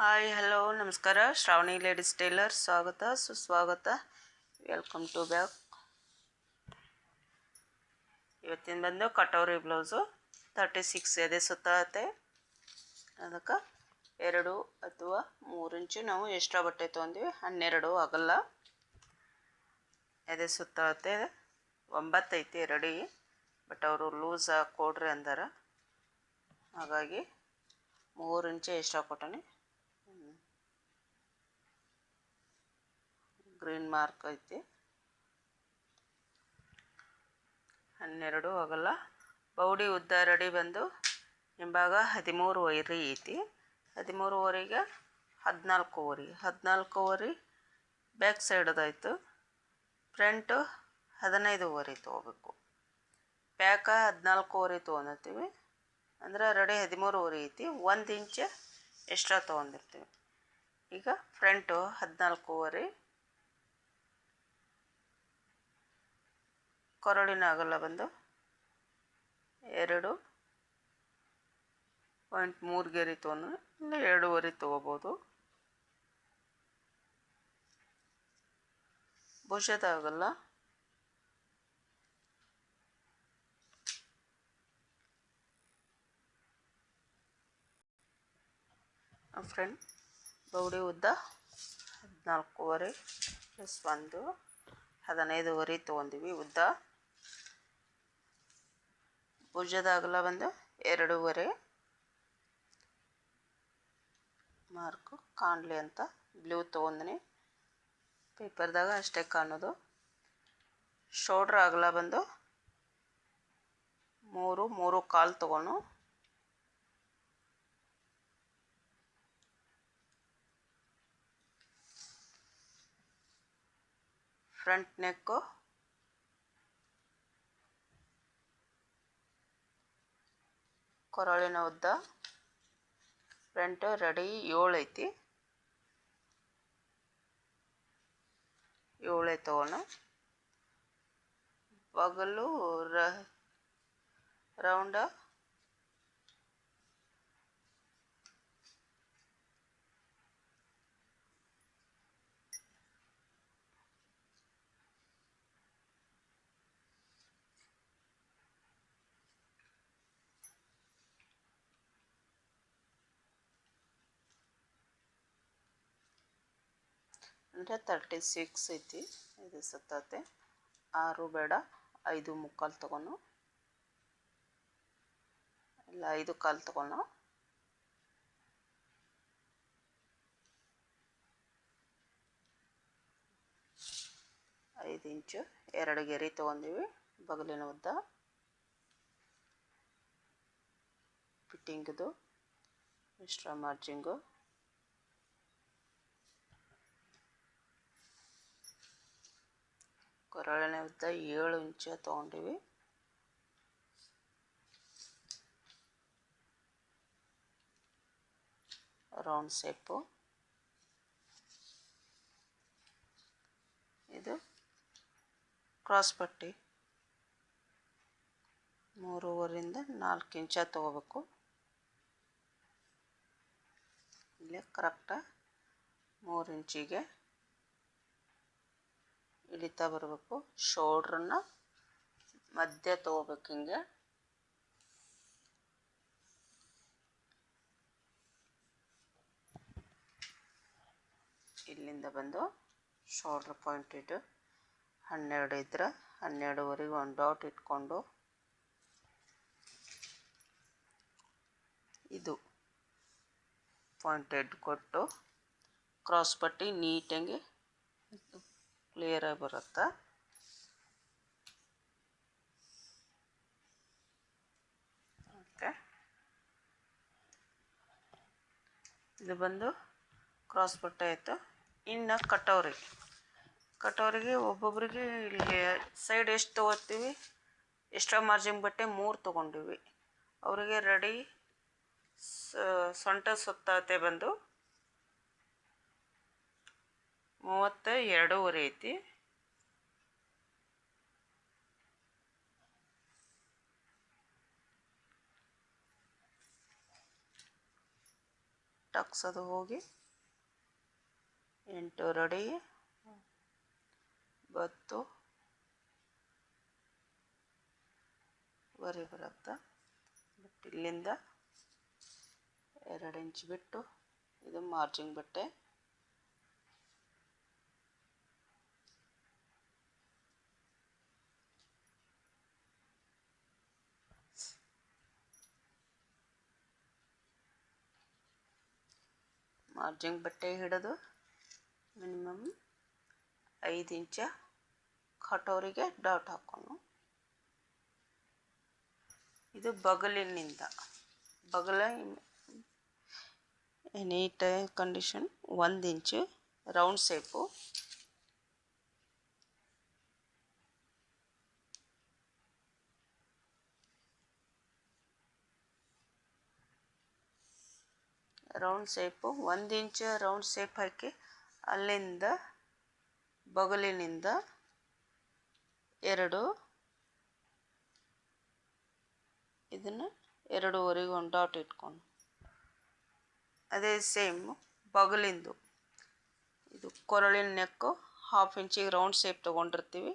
Hi hello ನಮಸ್ಕಾರ. Shravani ladies tailor ಸ್ವಾಗತ ಸುಸ್ವಾಗತ. Welcome to back. ಇವತ್ತಿನ ಬಂದು ಕಟೋರಿ ಬ್ಲೌಸು 36 ಎದೆ ಸುತ್ತಳತೆ. ಅದಕ್ಕೆ 2 ಅಥವಾ 3 ಇಂಚು ನಾವು ಎಕ್ಸ್ಟ್ರಾ ಬಟ್ಟೆ ತೊಗೊಂಡ್ವಿ. 12 ಅಗಲ ಎದೆ ಸುತ್ತಳತೆ 9 ಐತಿ ರೆಡಿ. ಬಟ್ ಅವರು ಲೂಸ್ ಕೊಡ್ರಿ ಅಂದಾರ, ಹಾಗಾಗಿ 3 ಇಂಚು ಎಕ್ಸ್ಟ್ರಾ ಕೊಟ್ಟನಿ. ಗ್ರೀನ್ ಮಾರ್ಕ್ ಐತಿ. 12 ಅಗಲ. ಬೌಡಿ ಉದ್ದ ರೆಡಿ ಬಂದು ಹಿಂಭಾಗ 13 ಐತಿ. 13 14 ಬ್ಯಾಕ್ ಸೈಡದಾಯಿತು. ಫ್ರಂಟು 15 ತೊಗೋಬೇಕು. ಬ್ಯಾಕ 14 ತೊಗೊಂಡಿರ್ತೀವಿ, ಅಂದ್ರೆ ರೆಡಿ 13 ಐತಿ. 1 ಇಂಚ್ ಎಕ್ಸ್ಟ್ರಾ ತೊಗೊಂಡಿರ್ತೀವಿ. ಈಗ ಫ್ರಂಟು 14 ಕೊರಳಿನ ಅಗಲ ಬಂದು 2.3 ಗೆರೆ ತೊಗೊಂಡು, ಇಲ್ಲ 2.5 ತೊಗೋಬೋದು. ಭುಜದ ಅಗಲ ಫ್ರಂಟ್ ಬೌಡಿ ಉದ್ದ 14 ಪ್ಲಸ್ 1 15 ತೊಗೊಂಡಿವಿ ಉದ್ದ. ಭುಜದ ಅಗಲ ಬಂದು 2.5 ಮಾರ್ಕು ಕಾಣಲಿ ಅಂತ ಬ್ಲೂ ತೊಗೊಂಡಿನಿ. ಪೇಪರ್ದಾಗ ಅಷ್ಟೇ ಕಾಣೋದು. ಶೋಲ್ಡ್ರ್ ಅಗಲ ಬಂದು 3.25 ತೊಗೊಂಡು, ಫ್ರಂಟ್ ನೆಕ್ಕು ಕೊರಳಿನ ಉದ್ದ ಫ್ರಂಟ್ ರೆಡಿ 7 ಐತಿ. 7 ತೊಗೊಂಡು ಬಗಲು ರೌಂಡ 36 ಐತಿ. ಇದು ಸುತ್ತತೆ 6 ಬೇಡ 5.25 ತೊಗೊಂಡು, ಇಲ್ಲ 5.25 ತೊಗೊಂಡು 5 ಇಂಚು 2 ಗೆರೆ ತೊಗೊಂಡಿವಿ. ಬಗಲಿನ ಉದ್ದ ಫಿಟ್ಟಿಂಗ್ದು ಎಕ್ಸ್ಟ್ರಾ ಮಾರ್ಜಿಂಗು. ಕೊರಳಿನ ಉದ್ದ 7 ಇಂಚು ತೊಗೊಂಡಿವಿ. Round shape. ಇದು ಕ್ರಾಸ್ ಪಟ್ಟಿ 3.5ರಿಂದ 4 ಇಂಚ ತೊಗೋಬೇಕು. ಇಲ್ಲೇ ಕರೆಕ್ಟ 3 ಇಂಚಿಗೆ ಇಳಿತಾ ಬರಬೇಕು. ಶೋಲ್ಡ್ರನ್ನ ಮಧ್ಯ ತೊಗೋಬೇಕು. ಹಿಂಗೆ ಇಲ್ಲಿಂದ ಬಂದು ಶೋಲ್ಡ್ರ್ ಪಾಯಿಂಟ್ ಇಟ್ಟು 12 ಇದ್ರೆ 12ವರೆಗೆ ಒಂದು ಡಾಟ್ ಇಟ್ಕೊಂಡು, ಇದು ಪಾಯಿಂಟೆಡ್ ಕೊಟ್ಟು ಕ್ರಾಸ್ ಪಟ್ಟಿ ನೀಟಾಗಿ ಕ್ಲಿಯರಾಗಿ ಬರುತ್ತೆ. ಓಕೆ, ಇದು ಬಂದು ಕ್ರಾಸ್ ಪಟ್ಟಿ ಆಯಿತು. ಇನ್ನು ಕಟೋರಿಗೆ ಒಬ್ಬೊಬ್ರಿಗೆ ಇಲ್ಲಿ ಸೈಡ್ ಎಷ್ಟು ತೊಗೋತೀವಿ, ಎಕ್ಸ್ಟ್ರಾ ಮಾರ್ಜಿನ್ ಬಟ್ಟೆ 3 ತೊಗೊಂಡಿವಿ. ಅವರಿಗೆ ರೆಡಿ ಸೊಂಟ ಸುತ್ತಳತೆ ಬಂದು 32.5 ಐತಿ. ಟಕ್ಸ್ ಅದು ಹೋಗಿ 8 ರೆಡಿ 10 ವರೆ ಬರುತ್ತೆ. ಬಟ್ ಇಲ್ಲಿಂದ 2 ಇಂಚ್ ಬಿಟ್ಟು ಇದು ಮಾರ್ಜಿನ್ ಬಟ್ಟೆ. ಮಾರ್ಜಿನ್ ಬಟ್ಟೆ ಹಿಡಿದು ಮಿನಿಮಮ್ 5 ಇಂಚ ಕಟೋರಿಗೆ ಡಾಟ್ ಹಾಕೋಣ. ಇದು ಬಗಲಿನಿಂದ any condition 1 inch round shape. Round shape 1 inch round shape ಹಾಕಿ ಅಲ್ಲಿಂದ ಬಗಲಿನಿಂದ 2 ಇದನ್ನು 2ವರೆಗೆ ಒಂದು ಡಾಟ್ ಇಟ್ಕೊಂಡು ಅದೇ ಸೇಮ್ ಬಗಲಿಂದು ಇದು ಕೊರಳಿನ ನೆಕ್ಕು 1/2 ಇಂಚಿಗೆ ರೌಂಡ್ ಶೇಪ್ ತೊಗೊಂಡಿರ್ತೀವಿ.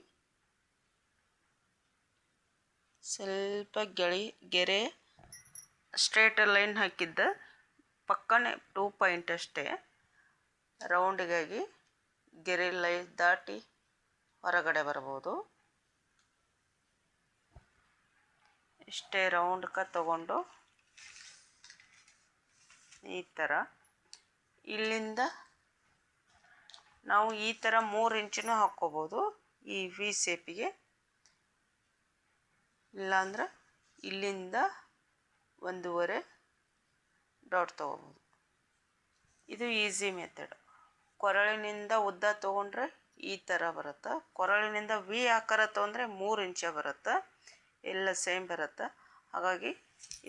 ಸ್ವಲ್ಪ ಗೆರೆ ಸ್ಟ್ರೇಟ್ ಲೈನ್ ಹಾಕಿದ್ದ ಪಕ್ಕನೆ 2 ಪಾಯಿಂಟ್ ಅಷ್ಟೇ ರೌಂಡಿಗಾಗಿ ಗೆರೆ ಲೈನ್ ದಾಟಿ ಹೊರಗಡೆ ಬರ್ಬೋದು. ಇಷ್ಟೇ ರೌಂಡ್ಕ ತಗೊಂಡು ಈ ಥರ ಇಲ್ಲಿಂದ ನಾವು ಈ ಥರ 3 ಇಂಚನ್ನು ಹಾಕ್ಕೋಬೋದು ಈ ವಿ ಶೇಪಿಗೆ. ಇಲ್ಲಾಂದ್ರೆ ಇಲ್ಲಿಂದ 1.5 ಡಾಟ್ ತೊಗೋಬೋದು. ಇದು ಈಸಿ ಮೆಥಡ್. ಕೊರಳಿನಿಂದ ಉದ್ದ ತೊಗೊಂಡ್ರೆ ಈ ಥರ ಬರುತ್ತೆ. ಕೊರಳಿನಿಂದ ವಿ ಆಕಾರ ತೊಗೊಂಡ್ರೆ 3 ಇಂಚ ಬರುತ್ತೆ. ಎಲ್ಲ ಸೇಮ್ ಬರುತ್ತೆ. ಹಾಗಾಗಿ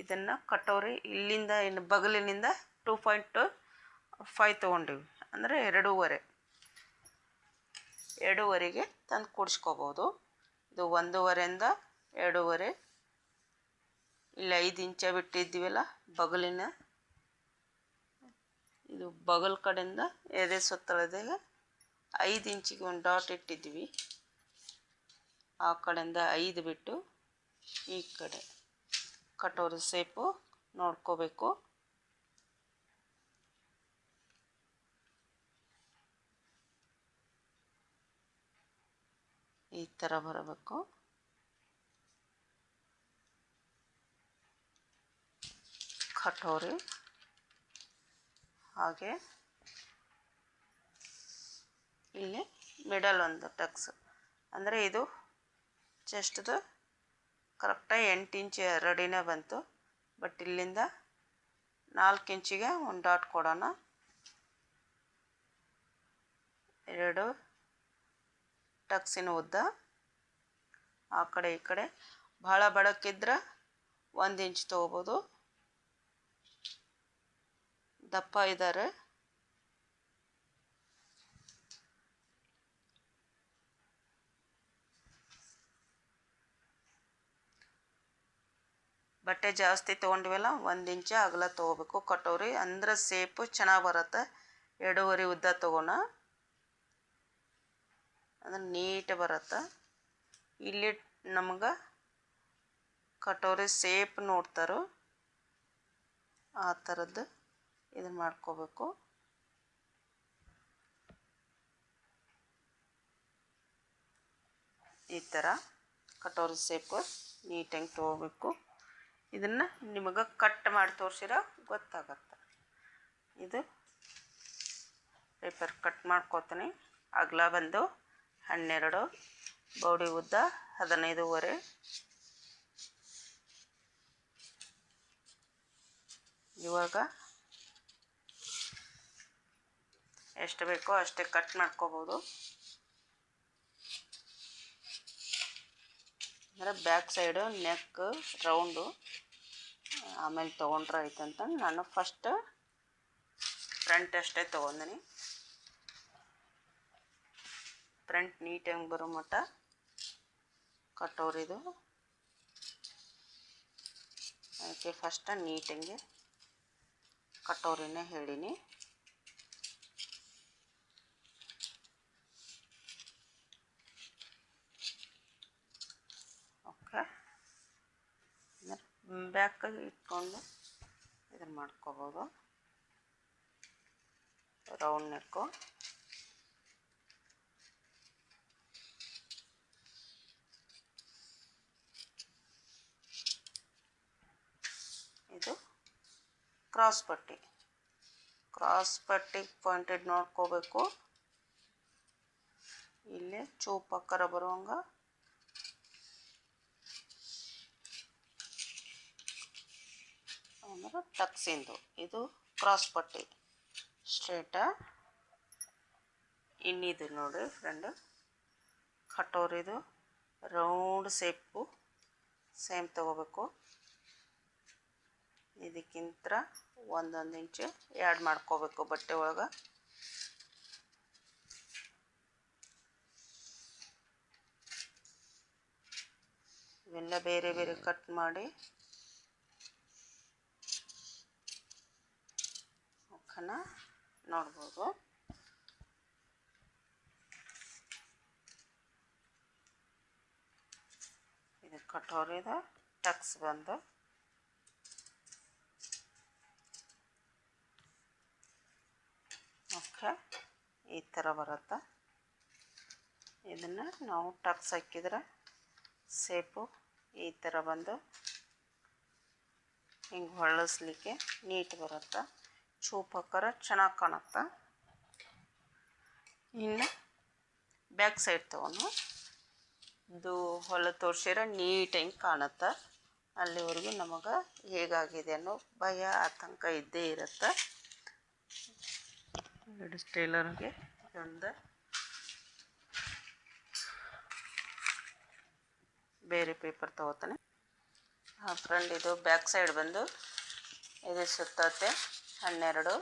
ಇದನ್ನು ಕಟೋರಿ ಇಲ್ಲಿಂದ ಇನ್ನು ಬಗಲಿನಿಂದ 2.5 ತೊಗೊಂಡಿವಿ ಅಂದರೆ 2.5ಗೆ ತಂದು ಕೂಡಿಸ್ಕೋಬೋದು. ಇದು 1.5ಇಂದ 2.5 ಇಲ್ಲಿ 5 ಇಂಚ ಬಿಟ್ಟಿದ್ದೀವಲ್ಲ ಬಗಲಿನ, ಇದು ಬಗಲ್ ಕಡೆಯಿಂದ ಎದೆ ಸುತ್ತಳದಾಗ 5 ಇಂಚಿಗೆ ಒಂದು ಡಾಟ್ ಇಟ್ಟಿದ್ವಿ. ಆ ಕಡೆಯಿಂದ 5 ಬಿಟ್ಟು ಈ ಕಡೆ ಕಟೋರಿ ಶೇಪು ನೋಡ್ಕೋಬೇಕು. ಈ ಥರ ಬರಬೇಕು. ಕಟೋರಿ ಹಾಗೆ ಇಲ್ಲಿ ಮಿಡಲ್ ಒಂದು ಟಕ್ಸ್ ಅಂದರೆ ಇದು ಚೆಸ್ಟ್ದು ಕರೆಕ್ಟಾಗಿ 8 ಇಂಚ್ ರೆಡಿನೇ ಬಂತು. ಬಟ್ ಇಲ್ಲಿಂದ 4 ಇಂಚಿಗೆ ಒಂದು ಡಾಟ್ ಕೊಡೋಣ. 2 ಟಕ್ಸಿನ ಉದ್ದ ಆ ಕಡೆ ಈ ಕಡೆ ಭಾಳ ಬಡಕ್ಕಿದ್ರೆ 1 ಇಂಚ್ ತೊಗೋಬೋದು. ದಪ್ಪ ಇದ್ದಾರೆ ಬಟ್ಟೆ ಜಾಸ್ತಿ ತೊಗೊಂಡಿವಲ್ಲ 1 ಇಂಚ ಅಗಲ ತೊಗೋಬೇಕು ಕಟೋರಿ, ಅಂದ್ರೆ ಶೇಪು ಚೆನ್ನಾಗಿ ಬರುತ್ತೆ. 2.5 ಉದ್ದ ತೊಗೋಣ, ಅಂದ್ರೆ ನೀಟ್ ಬರುತ್ತೆ. ಇಲ್ಲಿ ನಮ್ಗೆ ಕಟೋರಿ ಶೇಪ್ ನೋಡ್ತಾರೋ ಆ ಥರದ್ದು ಇದನ್ನು ಮಾಡ್ಕೋಬೇಕು. ಈ ಥರ ಕಟೋರಿ ಶೇಪ್ ನೀಟಾಗಿ ತೊಗೋಬೇಕು. ಇದನ್ನು ನಿಮಗೆ ಕಟ್ ಮಾಡಿ ತೋರಿಸಿರೋ ಗೊತ್ತಾಗತ್ತೆ. ಇದು ಪೇಪರ್ ಕಟ್ ಮಾಡ್ಕೋತೀನಿ. ಅಗಲ ಬಂದು 12, ಬೌಡಿ ಉದ್ದ 15.5. ಇವಾಗ ಎಷ್ಟು ಬೇಕೋ ಅಷ್ಟೇ ಕಟ್ ಮಾಡ್ಕೋಬೋದು. ಅಂದರೆ ಬ್ಯಾಕ್ ಸೈಡು ನೆಕ್ ರೌಂಡು ಆಮೇಲೆ ತೊಗೊಂಡ್ರೆ ಆಯ್ತಂತ ನಾನು ಫಸ್ಟ್ ಫ್ರಂಟ್ ಅಷ್ಟೇ ತೊಗೊಂಡಿನಿ. ಫ್ರಂಟ್ ನೀಟಾಗಿ ಬರೋ ಮಟ್ಟ ಕಟೋರಿದು ಅದಕ್ಕೆ ಫಸ್ಟ್ ನೀಟಾಗಿ ಕಟೋರಿನೇ ಹೇಳೀನಿ. ಓಕೆ, ಬ್ಯಾಕಾಗಿ ಇಟ್ಕೊಂಡು ಇದನ್ನು ಮಾಡ್ಕೋಬೋದು. ರೌಂಡ್ ನೆಕ್ಕು, ಇದು ಕ್ರಾಸ್ ಪಟ್ಟಿ. ಕ್ರಾಸ್ ಪಟ್ಟಿಗೆ ಪಾಯಿಂಟೆಡ್ ನೋಡ್ಕೋಬೇಕು. ಇಲ್ಲೇ ಚೂಪ್ ಆಕಾರ ಬರುವಂಗ ಅಂದ್ರೆ ಟಕ್ಸಿಂದು. ಇದು ಕ್ರಾಸ್ ಪಟ್ಟಿ ಸ್ಟ್ರೇಟ. ಇನ್ನಿದು ನೋಡಿ ಫ್ರೆಂಡ್, ಕಟೋರಿದು ರೌಂಡ್ ಶೇಪು ಸೇಮ್ ತಗೋಬೇಕು. ಇದಕ್ಕಿಂತ ಒಂದೊಂದು ಇಂಚು ಆ್ಯಡ್ ಮಾಡ್ಕೋಬೇಕು ಬಟ್ಟೆ ಒಳಗೆ. ಇವೆಲ್ಲ ಬೇರೆ ಬೇರೆ ಕಟ್ ಮಾಡಿ ಮುಖನ ನೋಡ್ಬೋದು. ಇದು ಕಟೋರಿದ ಟಕ್ಸ್ ಬಂದು ಓಕೆ ಈ ಥರ ಬರುತ್ತೆ. ಇದನ್ನು ನಾವು ಟಕ್ಸ್ ಹಾಕಿದ್ರೆ ಸೇಪು ಈ ಥರ ಬಂದು ಹಿಂಗೆ ಹೊಳ್ಳಿಸ್ಲಿಕ್ಕೆ ನೀಟ್ ಬರುತ್ತೆ. ಚೂಪ್ ಆಕಾರ ಚೆನ್ನಾಗಿ ಕಾಣುತ್ತೆ. ಇನ್ನು ಬ್ಯಾಕ್ ಸೈಡ್ ತಗೊಂಡು ಇದು ಹೊಲ ತೋರಿಸಿದ್ರೆ ನೀಟಾಗಿ ಕಾಣುತ್ತೆ. ಅಲ್ಲಿವರೆಗೂ ನಮಗೆ ಹೇಗಾಗಿದೆ ಅನ್ನೋ ಭಯ ಆತಂಕ ಇದ್ದೇ ಇರುತ್ತೆ. ಟೈಲರ್ಗೆ ಒಂದು ಬೇರೆ ಪೇಪರ್ ತಗೋತಾನೆ. ಫ್ರೆಂಡ್, ಇದು ಬ್ಯಾಕ್ ಸೈಡ್ ಬಂದು ಇದು ಸುತ್ತತ್ತೆ 12.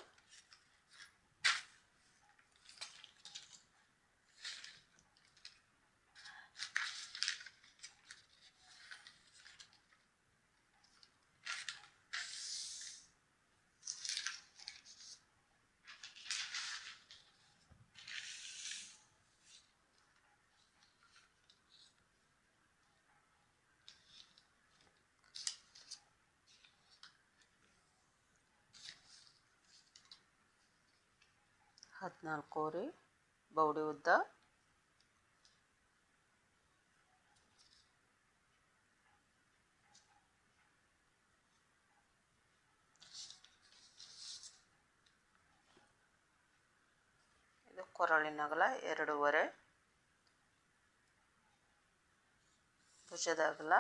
ಹದಿನಾಲ್ಕೂವರೆ ಬೌಡಿ ಉದ್ದ. ಇದು ಕೊರಳಿನ ಅಗಲ 2.5. ಭುಜದ ಅಗಲ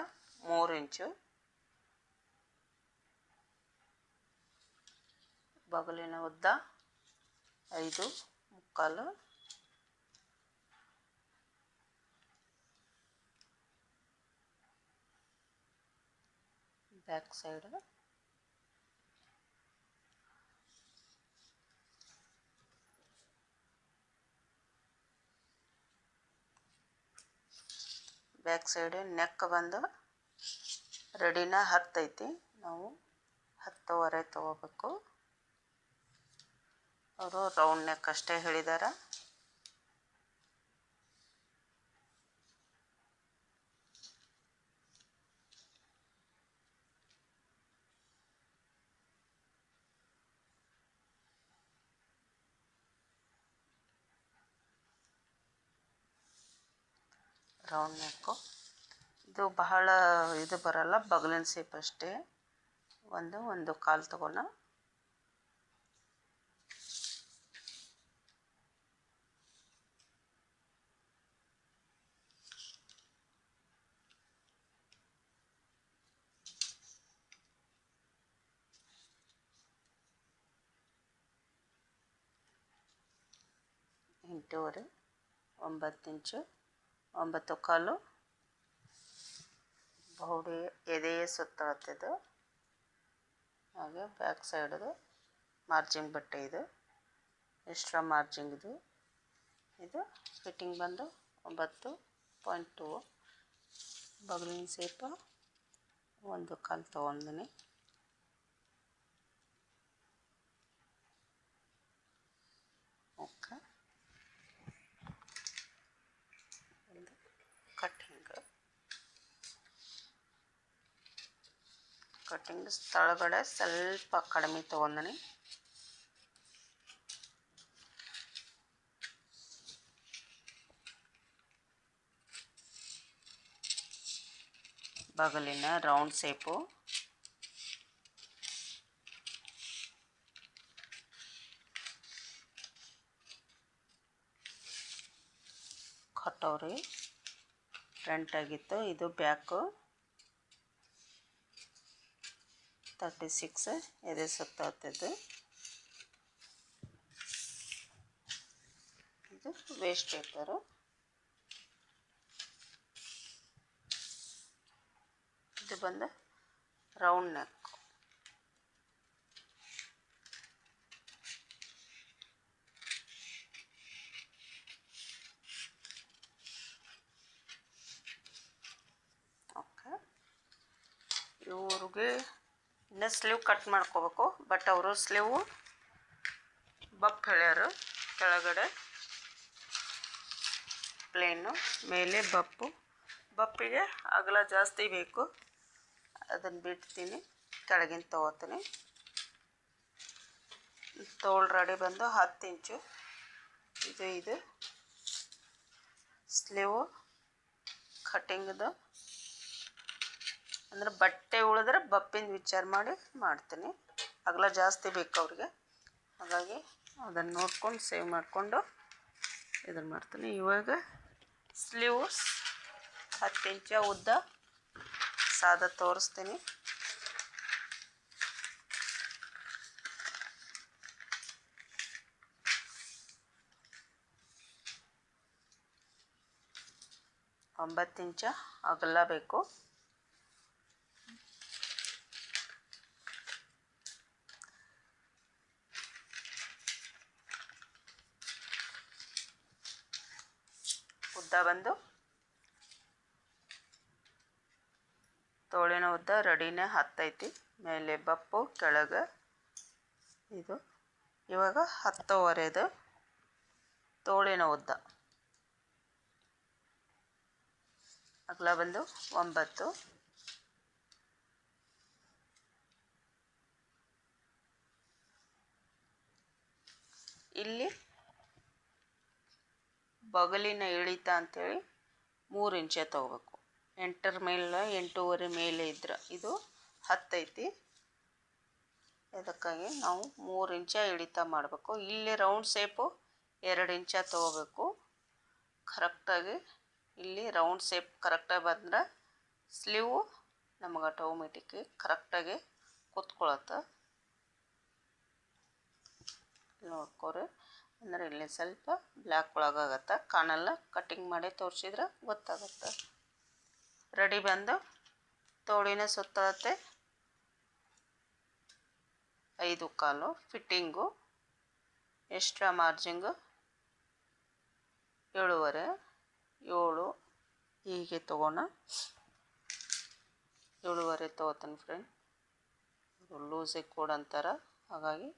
3 ಇಂಚು. ಬಗಲಿನ ಉದ್ದ 5.75. ಬ್ಯಾಕ್ ಸೈಡ್ ನೆಕ್ ಬಂದು ರೆಡಿನ 10 ಐತಿ. ನಾವು 10.25 ತಗೋಬೇಕು. ಅವರು ರೌಂಡ್ ನೆಕ್ ಅಷ್ಟೇ ಹೇಳಿದ್ದಾರೆ. ರೌಂಡ್ ನೆಕ್ಕು ಇದು ಬಹಳ ಇದು ಬರಲ್ಲ, ಬಗಲಿನ ಸೇಪ್ ಅಷ್ಟೇ. ಒಂದು ಕಾಲು ತಗೋಣ. ಎಂಟೂವರೆ 9 ಇಂಚು 9 ಕಾಲು ಬೌಡಿ ಎದೆಯ ಸುತ್ತಳತ್ತಿದ್ದು. ಹಾಗೆ ಬ್ಯಾಕ್ ಸೈಡದು ಮಾರ್ಜಿಂಗ್ ಬಟ್ಟೆ ಇದು, ಎಕ್ಸ್ಟ್ರಾ ಮಾರ್ಜಿಂಗ್ ಇದು. ಇದು ಫಿಟ್ಟಿಂಗ್ ಬಂದು 9.2. ಬಗಲಿನ ಸೇಪ 1 ಕಾಲು ತೊಗೊಂಡಿನಿ. ಕಟ್ಟಿಂಗ್ ತಳಗಡೆ ಸ್ವಲ್ಪ ಕಡಿಮೆ ತೊಗೊಂಡಿನಿ. ಬಗಲಿನ ರೌಂಡ್ ಶೇಪು. ಕಟೋರಿ ಫ್ರಂಟ್ ಆಗಿತ್ತು, ಇದು ಬ್ಯಾಕು. 36 ಎದೆ ಸುತ್ತಾಗ್ತದೆ. ಇದು ವೇಸ್ಟ್ ಪೇಪರು. ಇದು ಬಂದು ರೌಂಡ್ ನೆಕ್. ಓಕೆ, ಇವ್ರಿಗೆ ಇನ್ನು ಸ್ಲೀವ್ ಕಟ್ ಮಾಡ್ಕೋಬೇಕು. ಬಟ್ ಅವರು ಸ್ಲೀವು ಬಪ್ ಹೇಳ್ಯಾರು. ಕೆಳಗಡೆ ಪ್ಲೇನು, ಮೇಲೆ ಬಪ್ಪು. ಬಪ್ಪಿಗೆ ಅಗಲ ಜಾಸ್ತಿ ಬೇಕು, ಅದನ್ನು ಬಿಡ್ತೀನಿ, ಕೆಳಗಿನ ತೊಗೋತೀನಿ. ತೋಳು ರೆಡಿ ಬಂದು 10 ಇಂಚು. ಇದು ಸ್ಲೀವು ಕಟ್ಟಿಂಗ್ದು. ಅಂದರೆ ಬಟ್ಟೆ ಉಳಿದ್ರೆ ಬಪ್ಪಿಂದ ವಿಚಾರ ಮಾಡಿ ಮಾಡ್ತೀನಿ. ಅಗಲ ಜಾಸ್ತಿ ಬೇಕು ಅವ್ರಿಗೆ, ಹಾಗಾಗಿ ಅದನ್ನು ನೋಡ್ಕೊಂಡು ಸೇವ್ ಮಾಡಿಕೊಂಡು ಇದನ್ನು ಮಾಡ್ತೀನಿ. ಇವಾಗ ಸ್ಲೀವು 10 ಇಂಚ ಉದ್ದ ಸಾದ ತೋರಿಸ್ತೀನಿ. ಒಂಬತ್ತು ಇಂಚ ಅಗಲ ಬೇಕು. ಉದ್ದ ಬಂದು ತೋಳಿನ ಉದ್ದ ರೆಡಿನೇ 10 ಐತಿ. ಮೇಲೆ ಬಪ್ಪು, ಕೆಳಗೆ ಇದು. ಇವಾಗ 10.25 ತೋಳಿನ ಉದ್ದ. ಅಗಲ ಬಂದು 9. ಇಲ್ಲಿ ಬಗಲಿನ ಇಳಿತ ಅಂಥೇಳಿ 3 ಇಂಚೆ ತೊಗೋಬೇಕು. 8 ಮೇಲೆ 8.25 ಮೇಲೆ ಇದ್ರೆ ಇದು 10 ಐತಿ. ಅದಕ್ಕಾಗಿ ನಾವು 3 ಇಂಚ ಇಳಿತ ಮಾಡಬೇಕು. ಇಲ್ಲಿ ರೌಂಡ್ ಶೇಪು 2 ಇಂಚ ತೊಗೋಬೇಕು ಕರೆಕ್ಟಾಗಿ. ಇಲ್ಲಿ ರೌಂಡ್ ಶೇಪ್ ಕರೆಕ್ಟಾಗಿ ಬಂದ್ರೆ ಸ್ಲೀವು ನಮಗೆ ಆಟೋಮೆಟಿಕ್ ಕರೆಕ್ಟಾಗಿ ಕೂತ್ಕೊಳತ್ತೆ. ನೋಡ್ಕೊರಿ, ಅಂದರೆ ಇಲ್ಲಿ ಸ್ವಲ್ಪ ಬ್ಲ್ಯಾಕ್ ಒಳಗಾಗತ್ತೆ, ಕಾಣಲ್ಲ. ಕಟ್ಟಿಂಗ್ ಮಾಡಿ ತೋರಿಸಿದ್ರೆ ಗೊತ್ತಾಗುತ್ತೆ. ರೆಡಿ ಬಂದು ತೋಳಿನ ಸುತ್ತಳತೆ 5.25 ಫಿಟ್ಟಿಂಗು. ಎಕ್ಸ್ಟ್ರಾ ಮಾರ್ಜಿಂಗು 7.25 7 ಹೀಗೆ ತೊಗೋಣ. 7.25 ತೊಗೋತೀನಿ ಫ್ರೆಂಡ್. ಲೂಸಿಗೆ ಕೊಡಂತಾರೆ, ಹಾಗಾಗಿ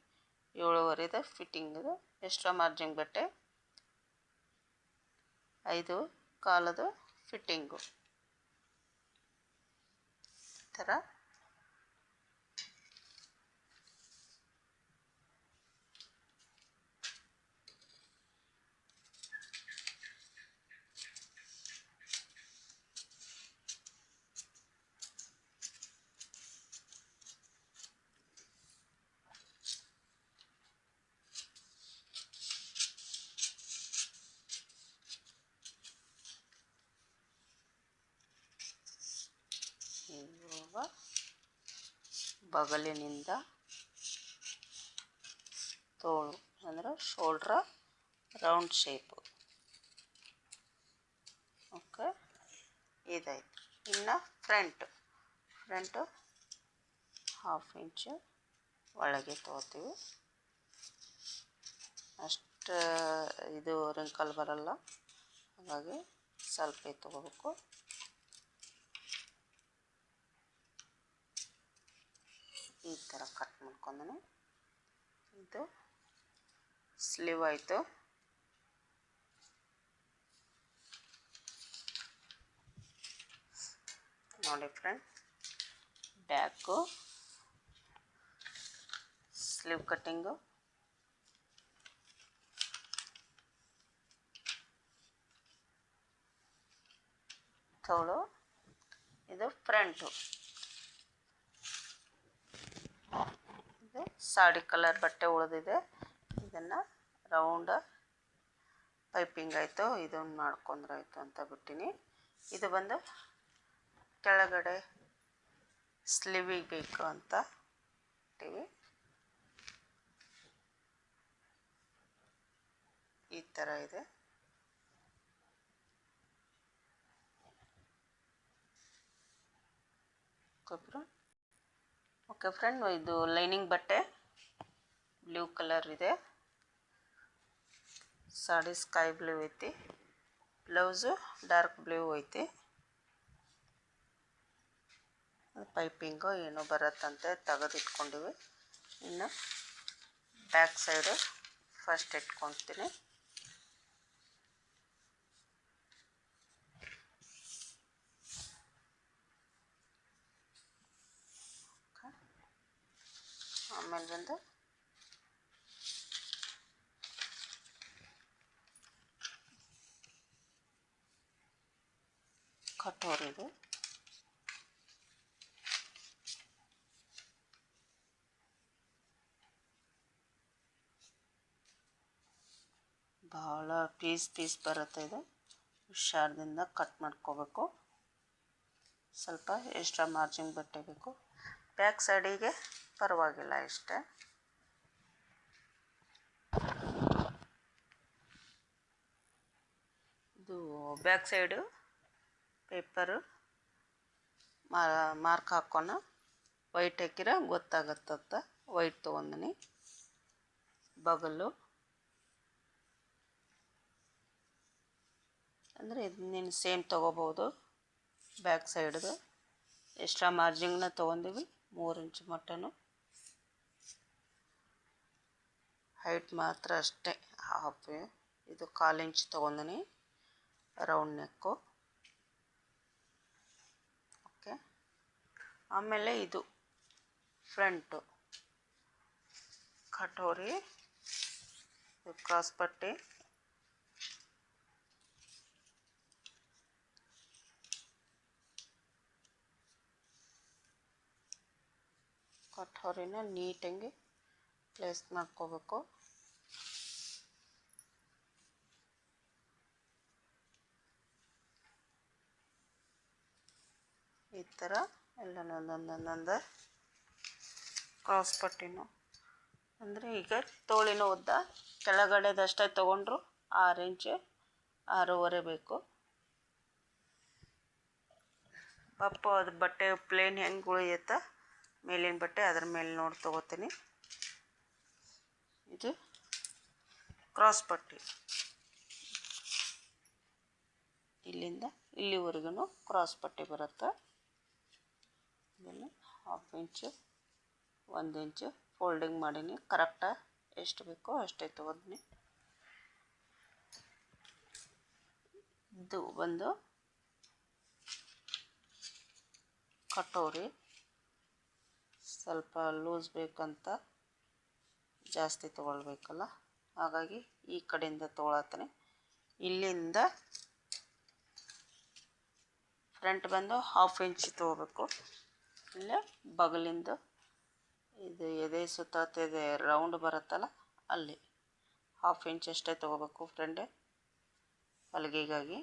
7.25 ಫಿಟ್ಟಿಂಗದು. ಎಕ್ಸ್ಟ್ರಾ ಮಾರ್ಜಿಂಗ್ ಬಟ್ಟೆ 5.25 ಫಿಟ್ಟಿಂಗು. ಈ ಥರ ಇವಾಗ ಬಗಲಿನಿಂದ ತೋಳು ಅಂದರೆ ಶೋಲ್ಡ್ರ ರೌಂಡ್ ಶೇಪು. ಓಕೆ, ಇದಾಯ್ತು. ಇನ್ನು ಫ್ರಂಟು 1/2 ಇಂಚು ಒಳಗೆ ತೊಗೋತೀವಿ. ಅಷ್ಟು ಇದು ರಿಂಕಲ್ ಬರಲ್ಲ, ಹಾಗಾಗಿ ಸ್ವಲ್ಪ ತೊಗೋಬೇಕು. ಈ ಥರ ಕಟ್ ಮಾಡ್ಕೊಂಡನು. ಇದು ಸ್ಲೀವ್ ಆಯಿತು. ನೋಡಿ ಫ್ರೆಂಡ್, ಬ್ಯಾಕು ಸ್ಲೀವ್ ಕಟ್ಟಿಂಗು. ತೋಳು, ಇದು ಫ್ರಂಟು. ಇದು ಸಾಡಿ ಕಲರ್ ಬಟ್ಟೆ ಉಳಿದಿದೆ, ಇದನ್ನು ರೌಂಡ್ ಪೈಪಿಂಗ್ ಆಯಿತು, ಇದನ್ನು ಮಾಡ್ಕೊಂಡ್ರೆ ಆಯಿತು ಅಂತ ಬಿಟ್ಟಿನಿ. ಇದು ಬಂದು ಕೆಳಗಡೆ ಸ್ಲೀವಿಗೆ ಬೇಕು ಅಂತ ಇಟ್ಟಿವಿ. ಈ ಥರ ಇದೆ. ಓಕೆ ಫ್ರೆಂಡ್, ಇದು ಲೈನಿಂಗ್ ಬಟ್ಟೆ ಬ್ಲೂ ಕಲರ್ ಇದೆ. ಸಾಡಿ ಸ್ಕೈ ಬ್ಲೂ ಐತಿ, ಬ್ಲೌಸು ಡಾರ್ಕ್ ಬ್ಲೂ ಐತಿ. ಪೈಪಿಂಗು ಏನೋ ಬರುತ್ತಂತೆ, ತೆಗೆದಿಟ್ಕೊಂಡಿವಿ. ಇನ್ನು ಬ್ಯಾಕ್ ಸೈಡು ಫಸ್ಟ್ ಇಟ್ಕೊತೀನಿ. ಆಮೇಲೆ ಬಂದು ಕಟೋರಿದು. ಭಾಳ ಪೀಸ್ ಬರುತ್ತೆ, ಇದು ಹುಷಾರದಿಂದ ಕಟ್ ಮಾಡ್ಕೋಬೇಕು. ಸ್ವಲ್ಪ ಎಕ್ಸ್ಟ್ರಾ ಮಾರ್ಜಿನ್ ಬಟ್ಟೆ ಬೇಕು. ಬ್ಯಾಕ್ ಸೈಡಿಗೆ ಪರವಾಗಿಲ್ಲ ಇಷ್ಟೇ. ಇದು ಬ್ಯಾಕ್ ಸೈಡು ಪೇಪರು ಮಾರ್ಕ್ ಹಾಕೋಣ. ವೈಟ್ ಹಾಕಿರ ಗೊತ್ತಾಗತ್ತಂತ ವೈಟ್ ತೊಗೊಂಡಿನಿ. ಬಗಲು ಅಂದರೆ ಇದನ್ನೇನು ಸೇಮ್ ತೊಗೋಬೋದು. ಬ್ಯಾಕ್ ಸೈಡ್ದು ಎಕ್ಸ್ಟ್ರಾ ಮಾರ್ಜಿಂಗ್ನ ತೊಗೊಂಡಿವಿ 3 ಇಂಚ್ ಮಟ್ಟನು. ಹೈಟ್ ಮಾತ್ರ ಅಷ್ಟೇ ಹಾಫ್, ಇದು 1/4 ಇಂಚ್ ತೊಗೊಂಡಿನಿ ರೌಂಡ್ ನೆಕ್ಕು. ಓಕೆ, ಆಮೇಲೆ ಇದು ಫ್ರಂಟು ಕಟೋರಿ, ಕ್ರಾಸ್ ಪಟ್ಟಿ. ಕಟೋರಿನ ನೀಟಾಗಿ ಪ್ಲೇಸ್ ಮಾಡ್ಕೋಬೇಕು. ಈ ಥರ ಎಲ್ಲ ಒಂದೊಂದೊಂದೊಂದು ಕ್ರಾಸ್ ಪಟ್ಟಿನೂ. ಅಂದರೆ ಈಗ ತೋಳಿನ ಉದ್ದ ಕೆಳಗಡೆದಷ್ಟೇ ತೊಗೊಂಡ್ರು 6 ಇಂಚ್ 6.5 ಬೇಕು. ಪಪ್ಪು ಅದು ಬಟ್ಟೆ ಪ್ಲೇನ್ ಹೆಂಗೆ ಉಳಿಯುತ್ತಾ ಮೇಲಿನ ಬಟ್ಟೆ ಅದ್ರ ಮೇಲೆ ನೋಡಿ ತೊಗೋತೀನಿ. ಇದು ಕ್ರಾಸ್ ಪಟ್ಟಿ, ಇಲ್ಲಿಂದ ಇಲ್ಲಿವರೆಗೂ ಕ್ರಾಸ್ ಪಟ್ಟಿ ಬರುತ್ತೆ. ಇದನ್ನು 1/2 ಇಂಚು 1 ಇಂಚು ಫೋಲ್ಡಿಂಗ್ ಮಾಡೀನಿ. ಕರೆಕ್ಟಾಗಿ ಎಷ್ಟು ಬೇಕೋ ಅಷ್ಟೇ ತೊಗೊಂಡಿನಿ. ಇದು ಒಂದು ಕಟೋರಿ, ಸ್ವಲ್ಪ ಲೂಸ್ ಬೇಕಂತ ಜಾಸ್ತಿ ತೊಗೊಳ್ಬೇಕಲ್ಲ, ಹಾಗಾಗಿ ಈ ಕಡೆಯಿಂದ ತೊಗೊಳತ್ತೀನಿ. ಇಲ್ಲಿಂದ ಫ್ರಂಟ್ ಬಂದು 1/2 ಇಂಚ್ ತೊಗೋಬೇಕು. ಇಲ್ಲೇ ಬಗಲಿಂದ ಇದು ಎದೆ ಸುತ್ತತ್ತಿದೆ ರೌಂಡ್ ಬರುತ್ತಲ್ಲ, ಅಲ್ಲಿ 1/2 ಇಂಚ್ ಅಷ್ಟೇ ತೊಗೋಬೇಕು ಫ್ರೆಂಡೆ, ಹೊಲಿಗೆಗಾಗಿ.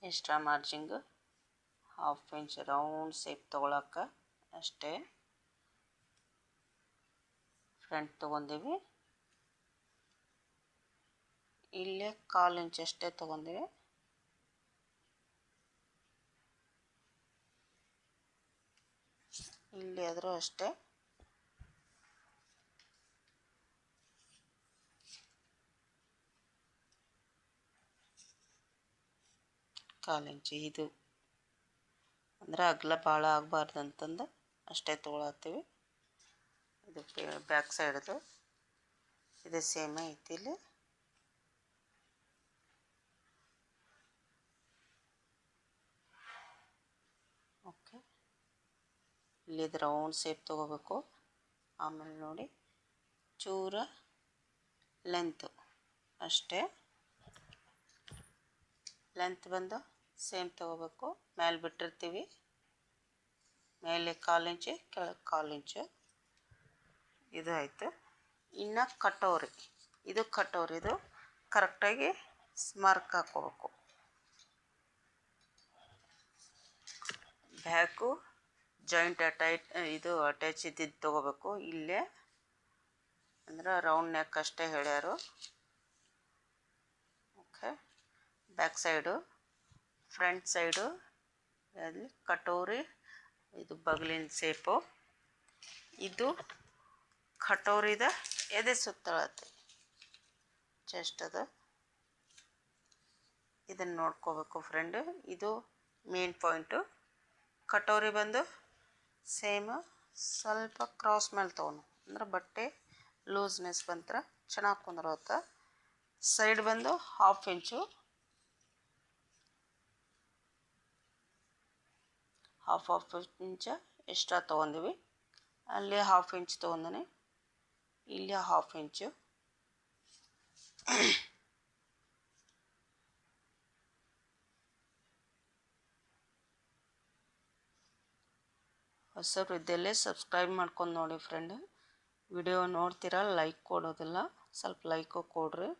ಎಕ್ಸ್ಟ್ರಾ ಮಾರ್ಜಿಂಗು 1/2 ಇಂಚ್ ರೌಂಡ್ ಶೇಪ್ ತೊಗೊಳಕ್ಕೆ ಅಷ್ಟೇ. ಫ್ರಂಟ್ ತೊಗೊಂಡಿವಿ, ಇಲ್ಲೇ 1/4 ಇಂಚ್ ಅಷ್ಟೇ ತೊಗೊಂಡಿವಿ. ಇಲ್ಲಿ ಆದರೂ ಅಷ್ಟೇ. ಕಾಲು ಇಂಚು ಇದು ಅಂದರೆ ಅಗಲ ಭಾಳ ಆಗಬಾರ್ದು ಅಂತಂದು ಅಷ್ಟೇ ತೊಗೊಳತ್ತೀವಿ. ಇದು ಬ್ಯಾಕ್ ಸೈಡ್ದು ಇದು ಸೇಮ್ ಐತಿ ಇಲ್ಲಿ. ಓಕೆ, ಇಲ್ಲಿದು ರೌಂಡ್ ಶೇಪ್ ತೊಗೋಬೇಕು. ಆಮೇಲೆ ನೋಡಿ ಚೂರ ಲೆಂತ್ ಅಷ್ಟೇ, ಲೆಂತ್ ಬಂದು ಸೇಮ್ ತೊಗೋಬೇಕು. ಮೇಲೆ ಬಿಟ್ಟಿರ್ತೀವಿ, ಮೇಲೆ 1/4 ಇಂಚು, ಕೆಳಗೆ 1/4 ಇಂಚು. ಇದು ಆಯಿತು. ಇನ್ನು ಕಟೋರಿ, ಇದು ಕಟೋರಿದು ಕರೆಕ್ಟಾಗಿ ಮಾರ್ಕ್ ಹಾಕ್ಕೋಬೇಕು. ಬ್ಯಾಕು ಜಾಯಿಂಟ್ ಇದು ಅಟ್ಯಾಚ್ ಇದ್ದಿದ್ದು ತೊಗೋಬೇಕು. ಇಲ್ಲೇ ಅಂದ್ರೆ ರೌಂಡ್ ನೆಕ್ ಅಷ್ಟೇ ಹೇಳ್ಯಾರು. Okay, back side, front side ಅಲ್ಲಿ ಕಟೋರಿ, ಇದು ಬಗಲಿನ ಶೇಪು. ಇದು ಕಟೋರಿದ ಎದೆ ಸುತ್ತಳತೆ ಚೆಸ್ಟ್ ಅದು, ಇದನ್ನು ನೋಡ್ಕೋಬೇಕು ಫ್ರೆಂಡು. ಇದು ಮೇನ್ ಪಾಯಿಂಟು. ಕಟೋರಿ ಬಂದು ಸೇಮ್ ಸ್ವಲ್ಪ ಕ್ರಾಸ್ ಮೇಲೆ ತೊಗೊನು, ಅಂದ್ರೆ ಬಟ್ಟೆ ಲೂಸ್ನೆಸ್ ಬಂತ್ರ ಚೆನ್ನಾಗಿ ಕುಂದ್ರೋತ. ಸೈಡ್ ಬಂದು 1/2 ಇಂಚು, 1/2 ಇಂಚ ಎಕ್ಸ್ಟ್ರಾ ತೊಗೊಂಡಿವಿ. ಅಲ್ಲಿ 1/2 ಇಂಚ್ ತೊಗೊಂಡಿನಿ, ಇಲ್ಲಿ 1/2 ಇಂಚು. ಹೊಸಬ್ರು ಇದ್ದಲ್ಲೇ ಸಬ್ಸ್ಕ್ರೈಬ್ ಮಾಡ್ಕೊಂಡು ನೋಡಿ ಫ್ರೆಂಡ್. ವಿಡಿಯೋ ನೋಡ್ತೀರಾ, ಲೈಕ್ ಕೊಡೋದಿಲ್ಲ, ಸ್ವಲ್ಪ ಲೈಕು ಕೊಡ್ರಿ.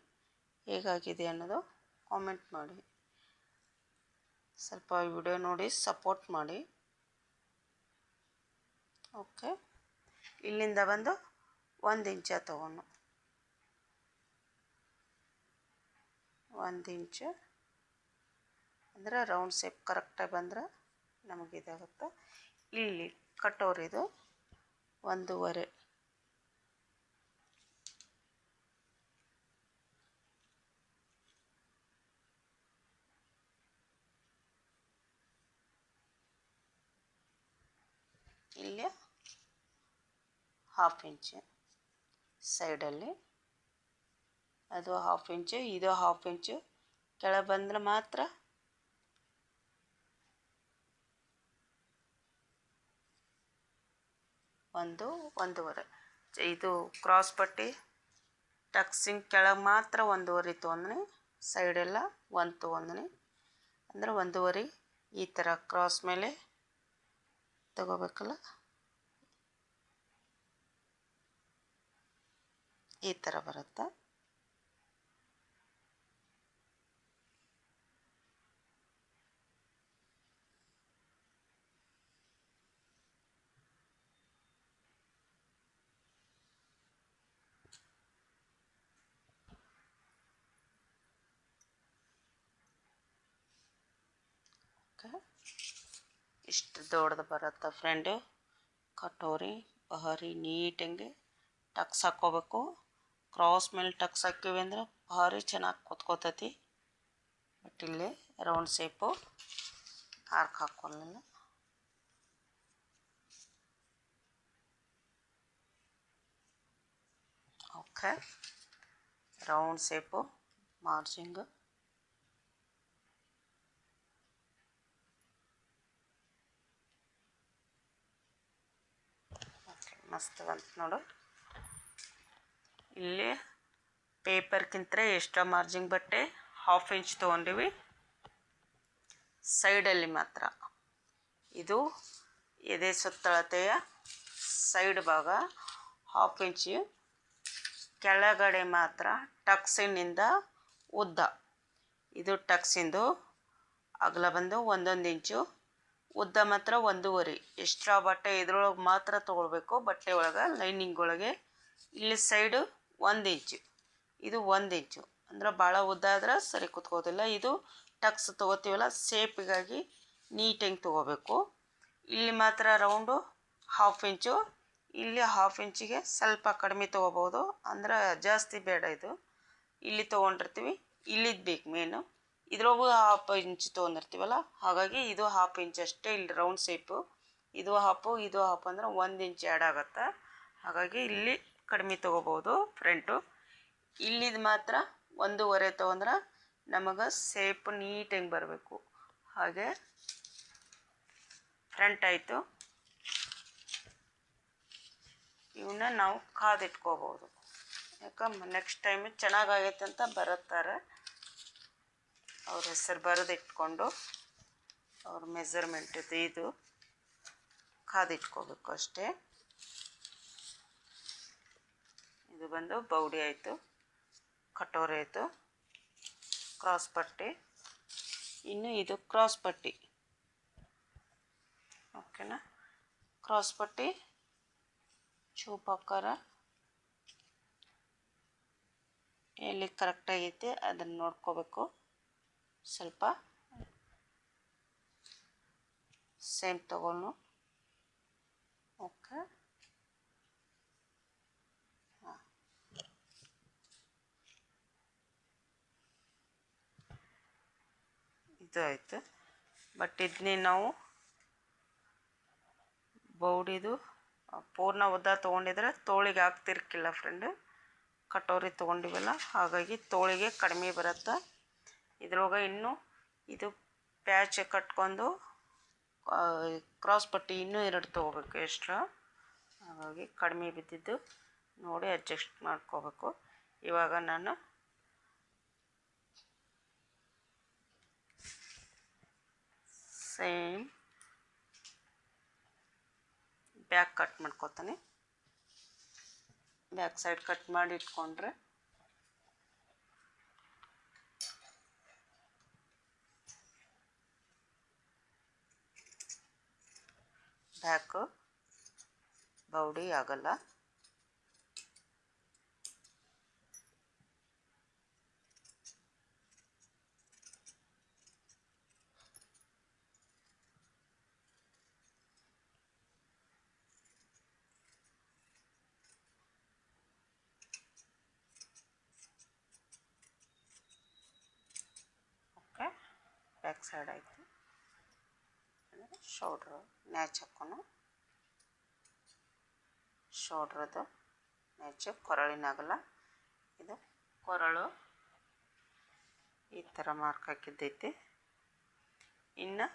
ಹೇಗಾಗಿದೆ ಅನ್ನೋದು ಕಾಮೆಂಟ್ ಮಾಡಿ. ಸ್ವಲ್ಪ ವಿಡಿಯೋ ನೋಡಿ ಸಪೋರ್ಟ್ ಮಾಡಿ. ಓಕೆ, ಇಲ್ಲಿಂದ ಬಂದು 1 ಇಂಚ ತೊಗೊಂಡು 1 ಇಂಚು ಅಂದರೆ ರೌಂಡ್ ಶೇಪ್ ಕರೆಕ್ಟಾಗಿ ಬಂದ್ರೆ ನಮಗಿದಾಗುತ್ತೆ. ಇಲ್ಲಿ ಕಟೋರಿದು 1.5, ಇಲ್ಲಿ 1/2 ಇಂಚು ಸೈಡಲ್ಲಿ, ಅದು 1/2 ಇಂಚು, ಇದು 1/2 ಇಂಚು. ಕೆಳಗೆ ಬಂದರೆ ಮಾತ್ರ 1.5. ಇದು ಕ್ರಾಸ್ ಪಟ್ಟಿ ಟಕ್ಸಿಂಗ್ ಕೆಳಗೆ ಮಾತ್ರ 1.5 ತೊಗೊಂಡ್ನಿ, ಸೈಡೆಲ್ಲ 1 ತೊಗೊಂಡ್ನಿ. ಅಂದರೆ 1.5 ಈ ಥರ ಕ್ರಾಸ್ ಮೇಲೆ ತಗೋಬೇಕಲ್ಲ, ಈ ಥರ ಬರುತ್ತೆ. ಇಷ್ಟು ದೊಡ್ಡದು ಬರುತ್ತೆ ಫ್ರೆಂಡು ಕಟೋರಿ. ಭಾರಿ ನೀಟಂಗೆ ಟಕ್ಸ್ ಹಾಕ್ಕೋಬೇಕು. ಕ್ರಾಸ್ ಮೇಲೆ ಟಕ್ಸ್ ಹಾಕಿವಿ ಅಂದ್ರೆ ಭಾರಿ ಚೆನ್ನಾಗಿ ಕೂತ್ಕೋತೈತಿ. ಬಟ್ ಇಲ್ಲಿ ರೌಂಡ್ ಶೇಪು ಆರ್ಕ್ ಹಾಕ್ಕೊಳ್ಳಲ್ಲ. Okay, round shape margin. ಮಸ್ತ್ ಬಂತು ನೋಡು. ಇಲ್ಲಿ ಪೇಪರ್ಗಿಂತ ಎಕ್ಸ್ಟ್ರಾ ಮಾರ್ಜಿಂಗ್ ಬಟ್ಟೆ 1/2 ಇಂಚ್ ತೊಗೊಂಡಿವಿ ಸೈಡಲ್ಲಿ ಮಾತ್ರ. ಇದು ಎದೆ ಸುತ್ತಳತೆಯ ಸೈಡ್ ಭಾಗ 1/2 ಇಂಚು. ಕೆಳಗಡೆ ಮಾತ್ರ ಟಕ್ಸಿನಿಂದ ಉದ್ದ, ಇದು ಟಕ್ಸಿಂದು ಅಗಲ ಬಂದು 1 ಇಂಚು, ಉದ್ದ ಮಾತ್ರ 1.5. ಎಕ್ಸ್ಟ್ರಾ ಬಟ್ಟೆ ಇದ್ರೊಳಗೆ ಮಾತ್ರ ತೊಗೊಳ್ಬೇಕು, ಬಟ್ಟೆ ಒಳಗೆ ಲೈನಿಂಗ್ ಒಳಗೆ. ಇಲ್ಲಿ ಸೈಡು 1 ಇಂಚು, ಇದು 1 ಇಂಚು. ಅಂದ್ರೆ ಭಾಳ ಉದ್ದ ಆದ್ರೆ ಸರಿ ಕೂತ್ಕೋದಿಲ್ಲ. ಇದು ಟಕ್ಸ್ ತೊಗೋತೀವಲ್ಲ ಶೇಪಿಗಾಗಿ ನೀಟಾಗಿ ತೊಗೋಬೇಕು. ಇಲ್ಲಿ ಮಾತ್ರ ರೌಂಡು 1/2 ಇಂಚು, ಇಲ್ಲಿ 1/2 ಇಂಚಿಗೆ ಸ್ವಲ್ಪ ಕಡಿಮೆ ತೊಗೋಬೋದು, ಅಂದ್ರೆ ಜಾಸ್ತಿ ಬೇಡ. ಇದು ಇಲ್ಲಿ ತೊಗೊಂಡಿರ್ತೀವಿ, ಇಲ್ಲಿದ್ದು ಬೇಕು ಮೇನು. ಇದ್ರೊಳಗೂ 1/2 ಇಂಚ್ ತೊಗೊಂಡಿರ್ತೀವಲ್ಲ, ಹಾಗಾಗಿ ಇದು 1/2 ಇಂಚ್ ಅಷ್ಟೇ ಇಲ್ಲಿ ರೌಂಡ್ ಶೇಪು. ಇದು 1/2, ಇದು 1/2 ಅಂದ್ರೆ 1 ಇಂಚ್ ಆ್ಯಡ್ ಆಗುತ್ತೆ. ಹಾಗಾಗಿ ಇಲ್ಲಿ ಕಡಿಮೆ ತೊಗೋಬೋದು ಫ್ರಂಟು. ಇಲ್ಲಿದು ಮಾತ್ರ 1.5 ತೊಗೊಂಡ್ರೆ ನಮಗೆ ಸೇಪ್ ನೀಟಾಗಿ ಬರಬೇಕು. ಹಾಗೆ ಫ್ರಂಟ್ ಆಯಿತು. ಇವನ್ನ ನಾವು ಕಾದಿಟ್ಕೋಬೋದು. ಯಾಕಂದ್ರೆ ನೆಕ್ಸ್ಟ್ ಟೈಮ್ ಚೆನ್ನಾಗಾಗೈತೆ ಅಂತ ಬರುತ್ತಾರೆ, ಅವ್ರ ಹೆಸರು ಬರೆದಿಟ್ಕೊಂಡು ಅವ್ರ ಮೆಜರ್ಮೆಂಟದ್ದು ಇದು ಕಾದಿಟ್ಕೋಬೇಕು ಅಷ್ಟೇ. ಇದು ಬಂದು ಬೌಡಿ ಆಯಿತು, ಕಟೋರಿ ಆಯಿತು, ಕ್ರಾಸ್ ಪಟ್ಟಿ. ಇನ್ನು ಇದು ಕ್ರಾಸ್ ಪಟ್ಟಿ, ಓಕೆನಾ. ಕ್ರಾಸ್ ಪಟ್ಟಿ ಚೂಪಾಕಾರ ಎಲ್ಲಿ ಕರೆಕ್ಟಾಗೈತೆ ಅದನ್ನು ನೋಡ್ಕೋಬೇಕು. ಸ್ವಲ್ಪ ಸೇಮ್ ತಗೊಂಡು ಓಕೆ. ಇದು ಆಯಿತು. ಬಟ್ ಇದನ್ನೇ ನಾವು ಬೌಡಿದು ಪೂರ್ಣ ಉದ್ದ ತೊಗೊಂಡಿದ್ರೆ ತೋಳಿಗೆ ಆಗ್ತಿರ್ಕಿಲ್ಲ ಫ್ರೆಂಡ್. ಕಟೋರಿ ತೊಗೊಂಡಿವಲ್ಲ, ಹಾಗಾಗಿ ತೋಳಿಗೆ ಕಡಿಮೆ ಬರುತ್ತೆ. ಇದ್ರೊಳಗೆ ಇನ್ನೂ ಇದು ಪ್ಯಾಚ್ ಕಟ್ಕೊಂಡು ಕ್ರಾಸ್ ಪಟ್ಟಿ ಇನ್ನೂ 2 ತೊಗೋಬೇಕು ಎಕ್ಸ್ಟ್ರಾ. ಹಾಗಾಗಿ ಕಡಿಮೆ ಬಿದ್ದಿದ್ದು ನೋಡಿ ಅಡ್ಜಸ್ಟ್ ಮಾಡ್ಕೋಬೇಕು. ಇವಾಗ ನಾನು ಸೇಮ್ ಬ್ಯಾಕ್ ಕಟ್ ಮಾಡ್ಕೋತೀನಿ. ಬ್ಯಾಕ್ ಸೈಡ್ ಕಟ್ ಮಾಡಿ ಇಟ್ಕೊಂಡ್ರೆ ಬ್ಯಾಕು ಬೌಡಿ ಆಗಲ್ಲ. ಓಕೆ, ಬ್ಯಾಕ್ ಸೈಡ್ ಆಯಿತು. ಶೋಲ್ಡ್ರು ನ್ಯಾಚ್ ಹಾಕೋಣ. ಶೋಲ್ಡ್ರದು ನ್ಯಾಚು ಕೊರಳಿನಾಗಲ್ಲ, ಇದು ಕೊರಳು ಈ ಥರ ಮಾರ್ಕ್ ಹಾಕಿದ್ದೈತಿ. ಇನ್ನು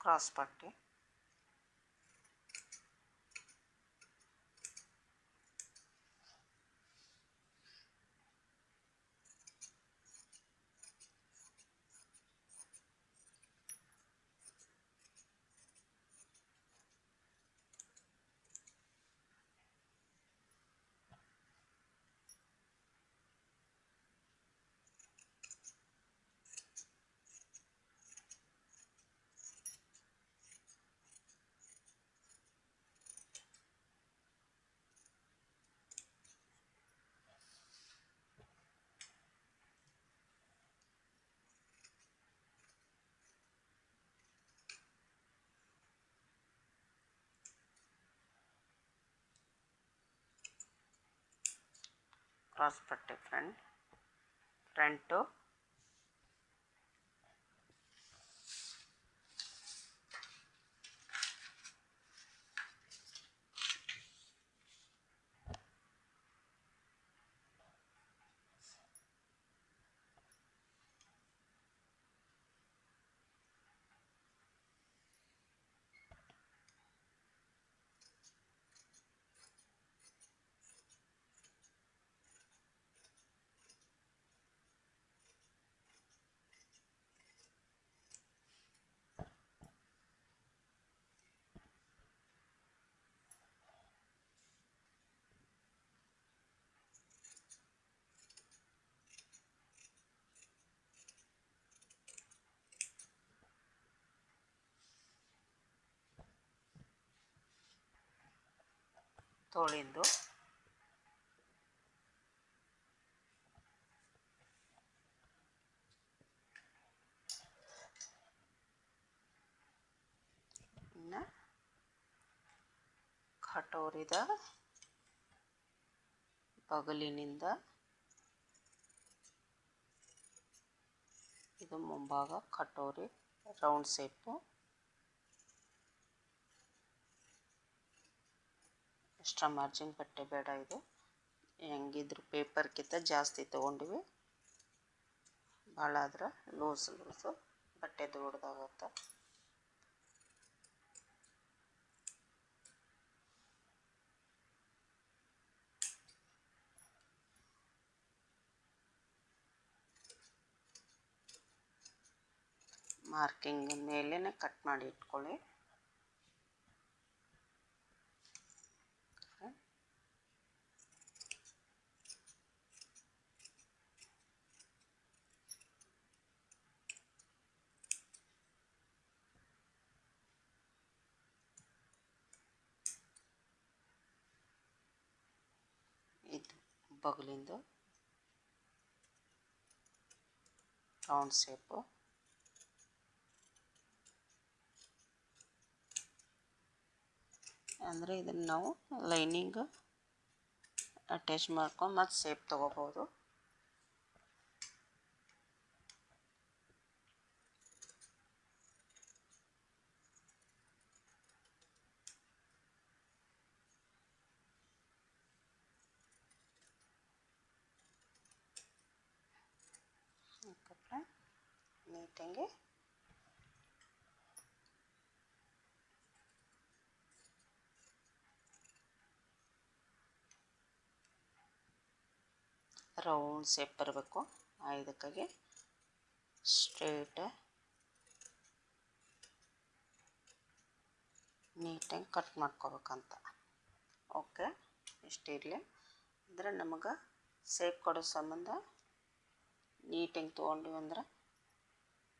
ಕ್ರಾಸ್ ಪಟ್ಟಿ ಕ್ರಾಸ್ ಪಟ್ಟಿ ಫ್ರಂಟು ತೋಳಿಂದು ಇನ್ನು ಕಟೋರಿದ ಬಗಲಿನಿಂದ ಇದು ಮುಂಭಾಗ katori round shape. Extra margin ಬಟ್ಟೆ ಬೇಡ. ಇದು ಹೆಂಗಿದ್ರು ಪೇಪರ್ಗಿಂತ ಜಾಸ್ತಿ ತೊಗೊಂಡ್ವಿ. ಭಾಳ ಆದ್ರೆ ಲೂಸು ಬಟ್ಟೆ ದೊಡ್ಡದಾಗುತ್ತೆ. ಮಾರ್ಕಿಂಗ್ ಮೇಲೇ ಕಟ್ ಮಾಡಿ ಇಟ್ಕೊಳ್ಳಿ. ಇದು ಬಗಲಿಂದು ರೌಂಡ್ ಶೇಪು. ಅಂದರೆ ಇದನ್ನು ನಾವು ಲೈನಿಂಗ್ ಅಟ್ಯಾಚ್ ಮಾಡ್ಕೊಂಡು ಮತ್ತು ಶೇಪ್ ತೊಗೋಬೋದು. ನೀಟಾಗಿ ರೌಂಡ್ ಶೇಪ್ ಬರಬೇಕು. ಇದಕ್ಕಾಗಿ ಸ್ಟ್ರೇಟ್ ನೀಟಾಗಿ ಕಟ್ ಮಾಡ್ಕೋಬೇಕಂತ. ಓಕೆ, ಇಷ್ಟಿರಲಿ. ಅಂದರೆ ನಮಗೆ ಶೇಪ್ ಕೊಡೋ ಸಂಬಂಧ ನೀಟಾಗಿ ತೊಗೊಂಡ್ವಿ ಅಂದ್ರೆ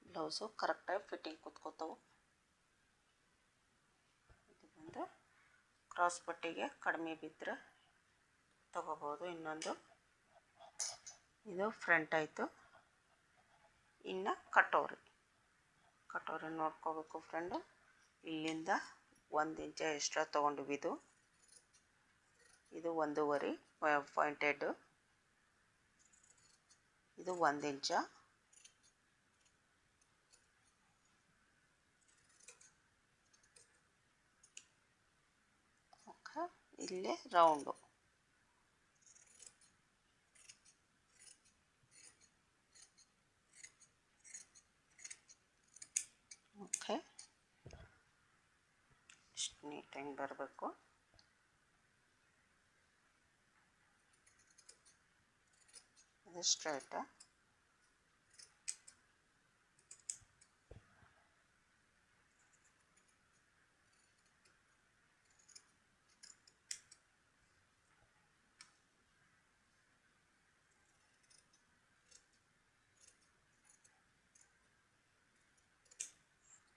ಬ್ಲೌಸು ಕರೆಕ್ಟಾಗಿ ಫಿಟ್ಟಿಂಗ್ ಕೂತ್ಕೋತಾವೆ. ಇದು ಬಂದು ಕ್ರಾಸ್ ಪಟ್ಟಿಗೆ ಕಡಿಮೆ ಬಿದ್ದರೆ ತಗೋಬೋದು. ಇನ್ನೊಂದು ಇದು ಫ್ರಂಟ್ ಆಯಿತು. ಇನ್ನು ಕಟೋರಿ ನೋಡ್ಕೋಬೇಕು ಫ್ರೆಂಡು. ಇಲ್ಲಿಂದ 1 ಇಂಚ ಎಕ್ಸ್ಟ್ರಾ ತೊಗೊಂಡ್ವಿ. ಇದು 1.5 ಪಾಯಿಂಟೆಡ್. ಇದು 1 ಇಂಚ. ಓಕೆ, ಇಲ್ಲೇ ರೌಂಡು. ಓಕೆ, ಇಷ್ಟು ನೀಟಾಗಿ ಬರಬೇಕು. ಇದು ಸ್ಟ್ರೈಟ.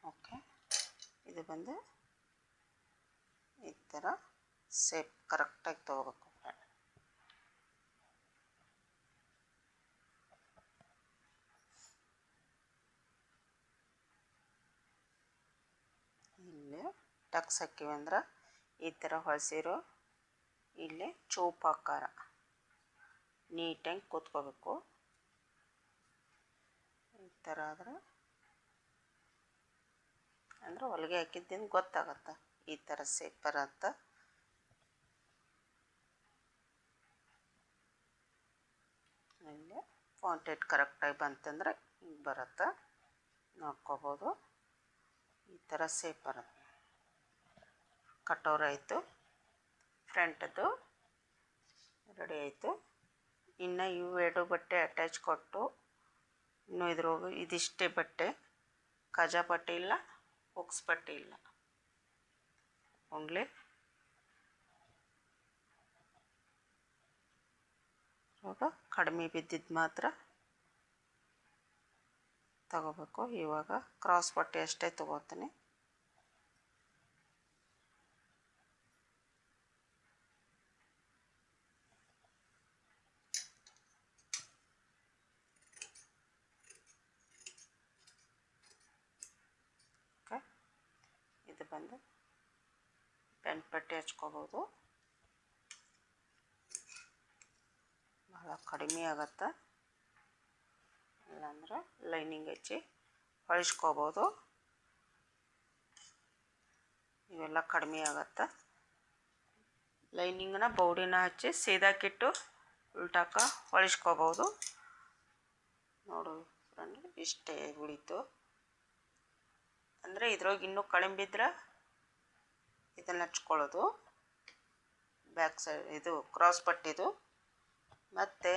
ಓಕೆ, ಇದು ಬಂದು ಈ ಥರ ಶೇಪ್ ಕರೆಕ್ಟಾಗಿ ತೊಗೋಬೇಕು. ಇಲ್ಲಿ ಟಕ್ಸ್ ಹಾಕಿವಿ ಅಂದ್ರೆ ಈ ಥರ ಹೊಲಿಸಿರೋ ಇಲ್ಲೇ ಚೌಪಾಕಾರ ನೀಟಾಗಿ ಕೂತ್ಕೋಬೇಕು. ಈ ಥರ ಆದ್ರೆ ಅಂದ್ರೆ ಹೊಲಿಗೆ ಹಾಕಿದ್ದೇನು ಗೊತ್ತಾಗತ್ತೆ. ಈ ಥರ ಶೇಪ್ ಬರತ್ತೆ. ಇಲ್ಲಿ ಪಾಯಿಂಟೆಡ್ ಕರೆಕ್ಟಾಗಿ ಬಂತಂದ್ರೆ ಹಿಂಗೆ ಬರುತ್ತೆ, ನೋಡ್ಕೋಬೋದು. ಈ ಥರ ಶೇಪ್ ಬರುತ್ತೆ. ಕಟೋರ್ ಆಯಿತು, ಫ್ರಂಟದ್ದು ರೆಡಿ ಆಯಿತು. ಇನ್ನು ಇವೆರಡು ಬಟ್ಟೆ ಅಟ್ಯಾಚ್ ಕೊಟ್ಟು ಇನ್ನು ಇದ್ರೊಳಗೆ ಇದಿಷ್ಟೇ ಬಟ್ಟೆ. ಕಾಜಾ ಪಟ್ಟಿ ಇಲ್ಲ, ಹುಕ್ಸ್ ಪಟ್ಟಿ ಇಲ್ಲ. ಓನ್ಲಿ ಇವಾಗ ಕಡಿಮೆ ಬಿದ್ದಿದ್ದು ಮಾತ್ರ ತಗೋಬೇಕು. ಇವಾಗ ಕ್ರಾಸ್ ಪಟ್ಟಿ ಅಷ್ಟೇ ತಗೋತೀನಿ. ಓಕೆ, ಇದು ಬಂದು ಫ್ರಂಟ್ ಪಟ್ಟಿ ಹಚ್ಕೋಬೋದು. ಭಾಳ ಕಡಿಮೆ ಆಗತ್ತೆ. ಇಲ್ಲಾಂದ್ರೆ ಲೈನಿಂಗ್ ಹಚ್ಚಿ ಹೊಲಿಸ್ಕೋಬೋದು. ಇವೆಲ್ಲ ಕಡಿಮೆ ಆಗತ್ತೆ. ಲೈನಿಂಗನ್ನ ಬೌಡಿನ ಹಚ್ಚಿ ಸೀದಾಕಿಟ್ಟು ಉಲ್ಟಾಕ ಹೊಲಿಸ್ಕೋಬೋದು. ನೋಡು ಫ್ರೆಂಡ್, ಇಷ್ಟೇ ಉಳಿತು. ಅಂದರೆ ಇದ್ರೊಳಗೆ ಇನ್ನೂ ಕಡಿಮೆ ಬಿದ್ದರೆ ಇದನ್ನು ಹಚ್ಕೊಳ್ಳೋದು. ಬ್ಯಾಕ್ ಸೈಡ್ ಇದು ಕ್ರಾಸ್ ಪಟ್ಟಿದು. ಮತ್ತು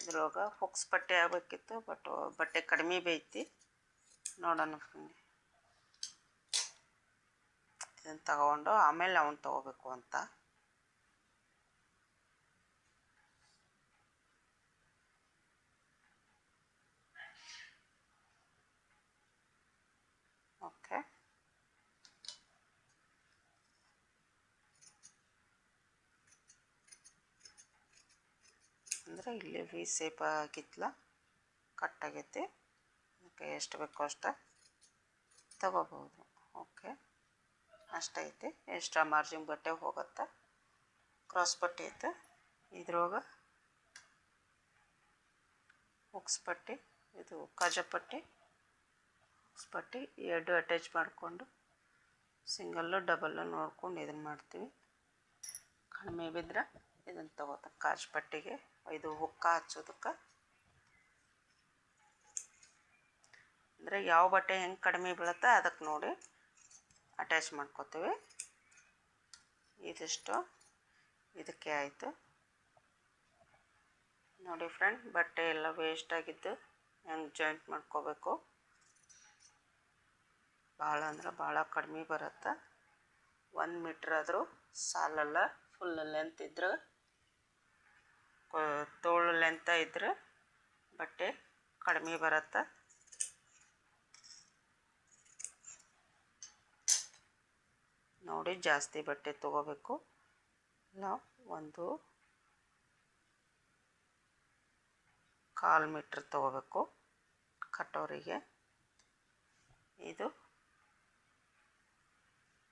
ಇದ್ರೊಳಗೆ ಹುಕ್ಸ್ ಪಟ್ಟಿ ಆಗಬೇಕಿತ್ತು, ಬಟ್ ಬಟ್ಟೆ ಕಡಿಮೆ ಬೇಯ್ತಿ. ನೋಡೋಣ ಫ್ರೆಂಡ್, ಇದನ್ನು ತಗೊಂಡು ಆಮೇಲೆ ಅವನು ತಗೋಬೇಕು ಅಂತ. ಓಕೆ, ಅಂದರೆ ಇಲ್ಲಿ ವಿ ಸೇಪ್ ಆಗಿತ್ತಲ್ಲ, ಕಟ್ ಆಗೈತಿ. ಅದಕ್ಕೆ ಎಷ್ಟು ಬೇಕೋ ಅಷ್ಟು ತಗೋಬೋದು. ಓಕೆ, ಅಷ್ಟೈತಿ. ಎಕ್ಸ್ಟ್ರಾ ಮಾರ್ಜಿನ್ ಬಟ್ಟೆ ಹೋಗುತ್ತೆ. ಕ್ರಾಸ್ ಪಟ್ಟಿ ಐತೆ, ಇದ್ರೊಳಗೆ ಹುಕ್ಸ್ ಪಟ್ಟಿ, ಇದು ಕಾಜಾ ಪಟ್ಟಿ, ಹುಕ್ಸ್ ಪಟ್ಟಿ ಎರಡು ಅಟ್ಯಾಚ್ ಮಾಡಿಕೊಂಡು ಸಿಂಗಲ್ಲು ಡಬಲ್ಲು ನೋಡ್ಕೊಂಡು ಇದನ್ನು ಮಾಡ್ತೀವಿ. ಕಡಿಮೆ ಬಿದ್ದರೆ ಇದನ್ನು ತಗೋತ ಕಾಜು ಪಟ್ಟಿಗೆ ಇದು ಹುಕ್ಕ ಹಚ್ಚೋದಕ್ಕೆ. ಅಂದರೆ ಯಾವ ಬಟ್ಟೆ ಹೆಂಗೆ ಕಡಿಮೆ ಬೀಳುತ್ತೆ ಅದಕ್ಕೆ ನೋಡಿ ಅಟ್ಯಾಚ್ ಮಾಡ್ಕೋತೀವಿ. ಇದಿಷ್ಟು ಇದಕ್ಕೆ ಆಯಿತು. ನೋಡಿ ಫ್ರೆಂಡ್, ಬಟ್ಟೆ ಎಲ್ಲ ವೇಸ್ಟ್ ಆಗಿದ್ದು ಹೆಂಗೆ ಜಾಯಿಂಟ್ ಮಾಡ್ಕೋಬೇಕು. ಭಾಳ ಅಂದ್ರೆ ಭಾಳ ಕಡಿಮೆ ಬರುತ್ತೆ. 1 ಮೀಟ್ರ್ ಆದರೂ ಸಾಲಲ್ಲ. ಫುಲ್ ಲೆಂತ್ ಇದ್ರೆ, ತೋಳು ಲೆಂತ ಇದ್ರೆ ಬಟ್ಟೆ ಕಡಿಮೆ ಬರುತ್ತೆ. ನೋಡಿ, ಜಾಸ್ತಿ ಬಟ್ಟೆ ತೊಗೋಬೇಕು. ನಾವು 1/4 ಮೀಟ್ರ್ ತೊಗೋಬೇಕು ಕಟೋರಿಗೆ. ಇದು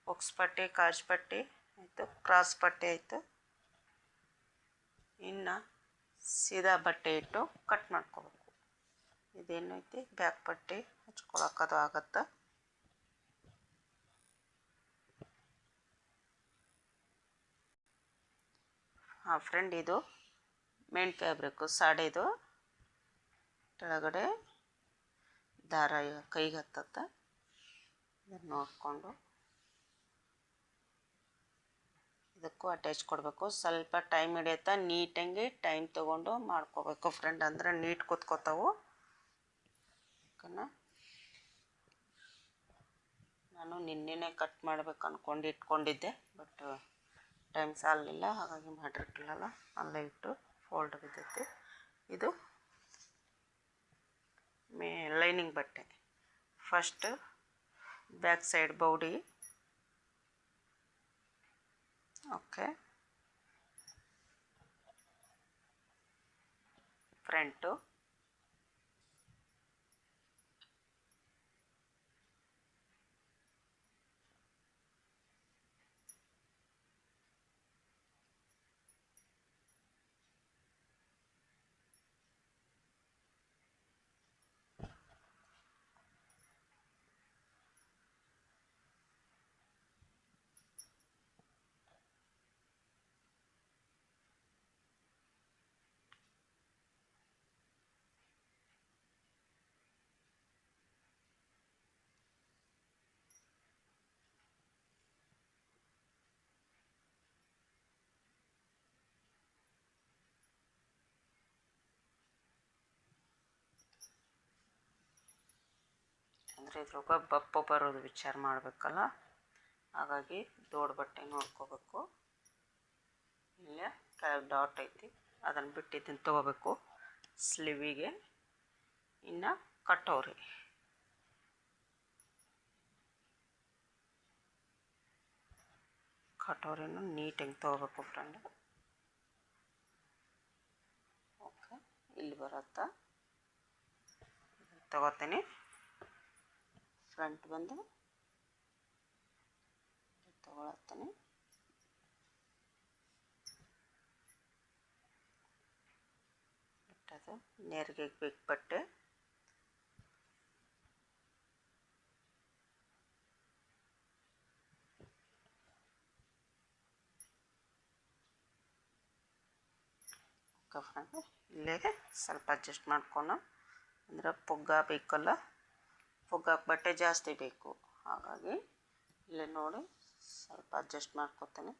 ಹುಕ್ಸ್ ಪಟ್ಟಿ, ಕಾಜು ಪಟ್ಟಿ ಆಯಿತು, ಕ್ರಾಸ್ ಪಟ್ಟಿ ಆಯಿತು. ಇನ್ನು ಸೀದಾ ಬಟ್ಟೆ ಇಟ್ಟು ಕಟ್ ಮಾಡ್ಕೋಬೇಕು. ಇದೇನೈತಿ ಬ್ಯಾಕ್ ಪಟ್ಟಿ ಹಚ್ಕೊಳಕ್ಕದು ಆಗತ್ತೆ. ಹಾಂ ಫ್ರೆಂಡ್, ಇದು ಮೇನ್ ಫ್ಯಾಬ್ರಿಕ್ಕು ಸಾಡಿದು. ಕೆಳಗಡೆ ದಾರ ಕೈಗೆ ಹತ್ತತ್ತೆ. ಇದನ್ನು ನೋಡಿಕೊಂಡು ಇದಕ್ಕೂ ಅಟ್ಯಾಚ್ ಕೊಡಬೇಕು. ಸ್ವಲ್ಪ ಟೈಮ್ ಹಿಡಿಯುತ್ತಾ, ನೀಟಾಗಿ ಟೈಮ್ ತೊಗೊಂಡು ಮಾಡ್ಕೋಬೇಕು ಫ್ರೆಂಡ್, ಅಂದರೆ ನೀಟ್ ಕೂತ್ಕೋತಾವು. ನಾನು ನಿನ್ನೆನೇ ಕಟ್ ಮಾಡ್ಬೇಕು ಅಂದ್ಕೊಂಡು ಇಟ್ಕೊಂಡಿದ್ದೆ, ಬಟ್ ಟೈಮ್ ಸಾಲಿಲ್ಲ, ಹಾಗಾಗಿ ಮಾಡಿರ್ಕಿಲ್ಲಲ್ಲ, ಅಲ್ಲೇ ಇಟ್ಟು ಫೋಲ್ಡ್ ಬಿದ್ದೈತಿ. ಇದು ಲೈನಿಂಗ್ ಬಟ್ಟೆ. First back side body. Okay, front, ಅಂದರೆ ಇದ್ರೊಳಗೆ ಬಪ್ಪು ಬರೋದು ವಿಚಾರ ಮಾಡಬೇಕಲ್ಲ, ಹಾಗಾಗಿ ದೊಡ್ಡ ಬಟ್ಟೆ ನೋಡ್ಕೋಬೇಕು. ಇಲ್ಲೇ ಕೆಳಗೆ ಡಾಟ್ ಐತಿ, ಅದನ್ನು ಬಿಟ್ಟು ಇದನ್ನು ತೊಗೋಬೇಕು ಸ್ಲೀವಿಗೆ. ಇನ್ನು ಕಟೋರಿ, ಕಟೋರಿನೂ ನೀಟಾಗಿ ತೊಗೋಬೇಕು ಫ್ರೆಂಡ್. ಓಕೆ, ಇಲ್ಲಿ ಬರುತ್ತಾ ತಗೋತೀನಿ. ಫ್ರಂಟ್ ಬಂದು ತಗೊಳತ್ತೀನಿ. ಬಿಟ್ಟದ ನೇರಿಗೆ ಬೇಕು ಬಟ್ಟೆ. ಇಲ್ಲೇ ಸ್ವಲ್ಪ ಅಡ್ಜಸ್ಟ್ ಮಾಡ್ಕೊಂಡು, ಅಂದರೆ ಪುಗ್ಗ ಬೇಕಲ್ಲ, ಪುಗ್ಗಕ್ಕೆ ಬಟ್ಟೆ ಜಾಸ್ತಿ ಬೇಕು, ಹಾಗಾಗಿ ಇಲ್ಲೇ ನೋಡಿ ಸ್ವಲ್ಪ ಅಡ್ಜಸ್ಟ್ ಮಾಡ್ಕೊತೀನಿ.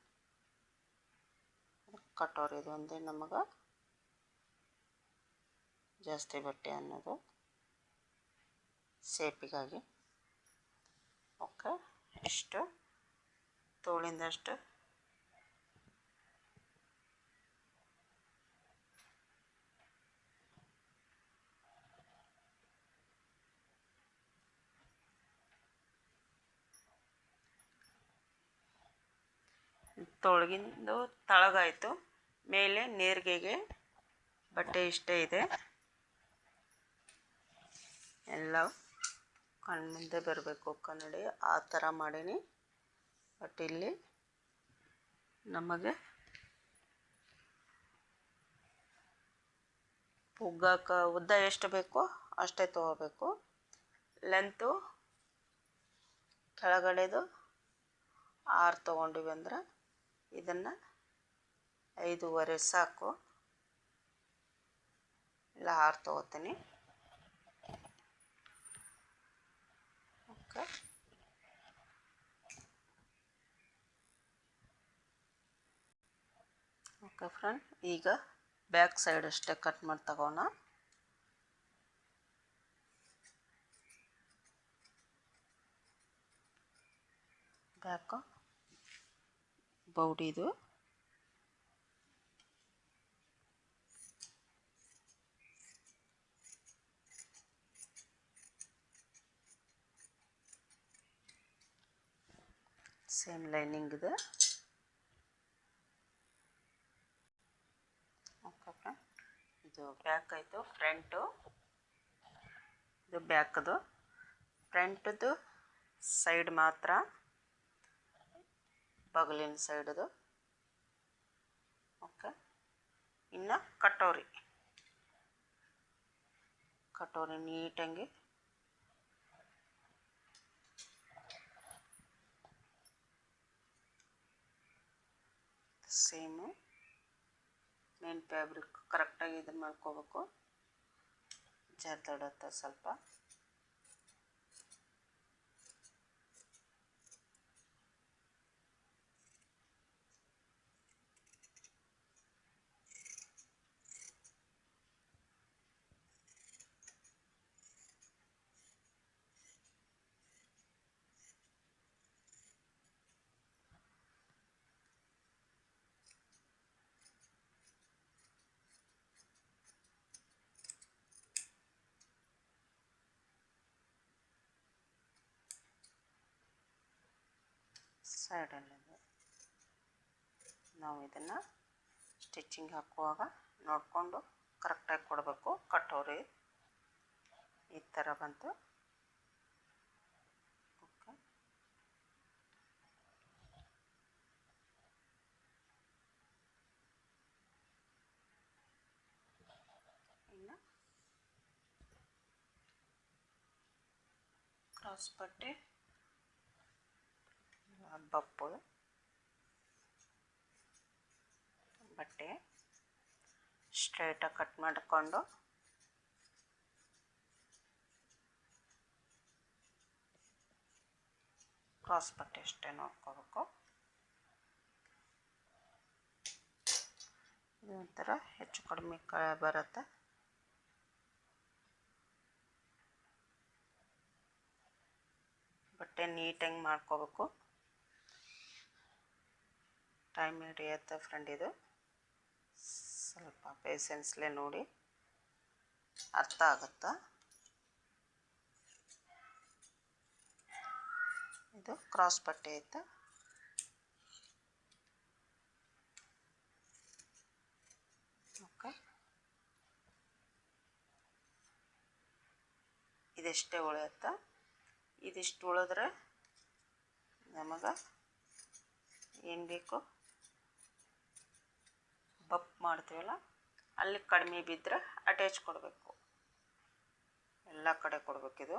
ಕಟೋರಿ ಇದು ಒಂದೇ ನಮಗೆ ಜಾಸ್ತಿ ಬಟ್ಟೆ ಅನ್ನೋದು ಸೇಪಿಗಾಗಿ. ಓಕೆ, ಎಷ್ಟು ತೋಳಿಂದಷ್ಟು ತೊಳಗಿಂದು ತಳಗಾಯಿತು. ಮೇಲೆ ನೇರಿಗೆಗೆ ಬಟ್ಟೆ ಇಷ್ಟೇ ಇದೆ. ಎಲ್ಲ ಕಣ್ಮುಂದೆ ಬರಬೇಕು ಕನ್ನಡಿ, ಆ ಥರ ಮಾಡೀನಿ. ಬಟ್ ಇಲ್ಲಿ ನಮಗೆ ಪುಗ್ಗಕ್ಕೆ ಉದ್ದ ಎಷ್ಟು ಬೇಕೋ ಅಷ್ಟೇ ತೊಗೋಬೇಕು. ಲೆಂತು ಕೆಳಗಡೆದು 6 ತೊಗೊಂಡಿವಿ ಅಂದ್ರೆ ಇದನ್ನು 5.25 ಸಾಕು, ಇಲ್ಲ 6 ತೊಗೋತೀನಿ. ಓಕೆ, ಓಕೆ ಫ್ರೆಂಡ್, ಈಗ ಬ್ಯಾಕ್ ಸೈಡ್ ಅಷ್ಟೇ ಕಟ್ ಮಾಡಿ ತಗೋಣ. ಬ್ಯಾಕು ಬೌಡಿದು ಸೇಮ್ ಲೈನಿಂಗ್ ಇದೆ. ಓಕೆ, ಇದು ಬ್ಯಾಕ್ ಆಯಿತು. ಫ್ರಂಟು ಇದು ಬ್ಯಾಕದು. ಫ್ರಂಟದು ಸೈಡ್ ಮಾತ್ರ ಬಗಲಿನ ಸೈಡದು. ಓಕೆ, ಇನ್ನು ಕಟೋರಿ ನೀಟಾಗಿ ಸೇಮು ಮೇನ್ ಫ್ಯಾಬ್ರಿಕ್ ಕರೆಕ್ಟಾಗಿ ಇದನ್ನು ಮಾಡ್ಕೋಬೇಕು. ಜಾರ್ದಾಡತ್ತೆ ಸ್ವಲ್ಪ. ಸೈಡಲ್ಲಿ ನಾವು ಇದನ್ನು ಸ್ಟಿಚಿಂಗ್ ಹಾಕುವಾಗ ನೋಡಿಕೊಂಡು ಕರೆಕ್ಟಾಗಿ ಕೊಡಬೇಕು. ಕಟೋರಿ ಈ ಥರ ಬಂತು. ಓಕೆ, ಇನ್ನು ಕ್ರಾಸ್ ಪಟ್ಟಿ ಬಪ್ಪು ಬಟ್ಟೆ ಸ್ಟ್ರೈಟಾಗಿ ಕಟ್ ಮಾಡಿಕೊಂಡು ಕ್ರಾಸ್ ಪಟ್ಟಿ ಅಷ್ಟೇ ನೋಡ್ಕೋಬೇಕು. ಇದು ಒಂಥರ ಹೆಚ್ಚು ಕಡಿಮೆ ಬರುತ್ತೆ. ಬಟ್ಟೆ ನೀಟಾಗಿ ಮಾಡ್ಕೋಬೇಕು. ಟೈಮ್ ಹಿಡಿಯುತ್ತೆ ಫ್ರೆಂಡ್, ಇದು ಸ್ವಲ್ಪ ಪೇಷನ್ಸ್ಲೇ ನೋಡಿ ಅರ್ಥ ಆಗುತ್ತಾ. ಇದು ಕ್ರಾಸ್ ಪಟ್ಟಿ ಐತೆ. ಓಕೆ, ಇದಿಷ್ಟೇ ಉಳಿಯುತ್ತೆ. ಇದಿಷ್ಟು ಉಳಿದ್ರೆ ನಮಗೆ ಏನು ಬೇಕು ಬಪ್ ಮಾಡ್ತೀವಲ್ಲ ಅಲ್ಲಿ ಕಡಿಮೆ ಬಿದ್ದರೆ ಅಟ್ಯಾಚ್ ಕೊಡಬೇಕು, ಎಲ್ಲ ಕಡೆ ಕೊಡಬೇಕಿದು.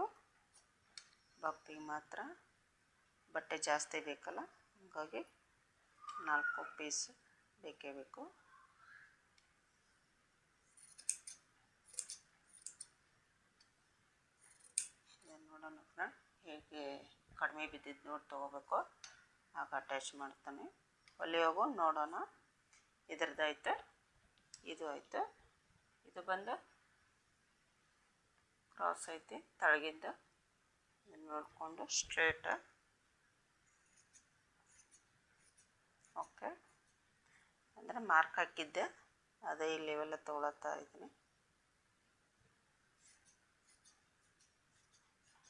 ಬಪ್ಪಿಗೆ ಮಾತ್ರ ಬಟ್ಟೆ ಜಾಸ್ತಿ ಬೇಕಲ್ಲ, ಹಾಗಾಗಿ 4 ಪೀಸ್ ಬೇಕೇ ಬೇಕು. ನೋಡೋಣ ಫ್ರೆಂಡ್, ಹೇಗೆ ಕಡಿಮೆ ಬಿದ್ದಿದ್ದು ನೋಡಿ ತೊಗೋಬೇಕು, ಆಗ ಅಟ್ಯಾಚ್ ಮಾಡ್ತಾನೆ. ಹೊಲಿಯೋಗು ನೋಡೋಣ. ಇದ್ರದ್ದು ಐತೆ, ಇದು ಐತೆ, ಇದು ಬಂದು ಕ್ರಾಸ್ ಐತಿ ತಳಗಿಂದ, ನೋಡಿಕೊಂಡು ಸ್ಟ್ರೇಟ. ಓಕೆ, ಅಂದರೆ ಮಾರ್ಕ್ ಹಾಕಿದ್ದೆ, ಅದೇ ಈ ಲೆವೆಲ್ಲ ತೊಗೊಳತ್ತಾ ಇದ್ದೀನಿ.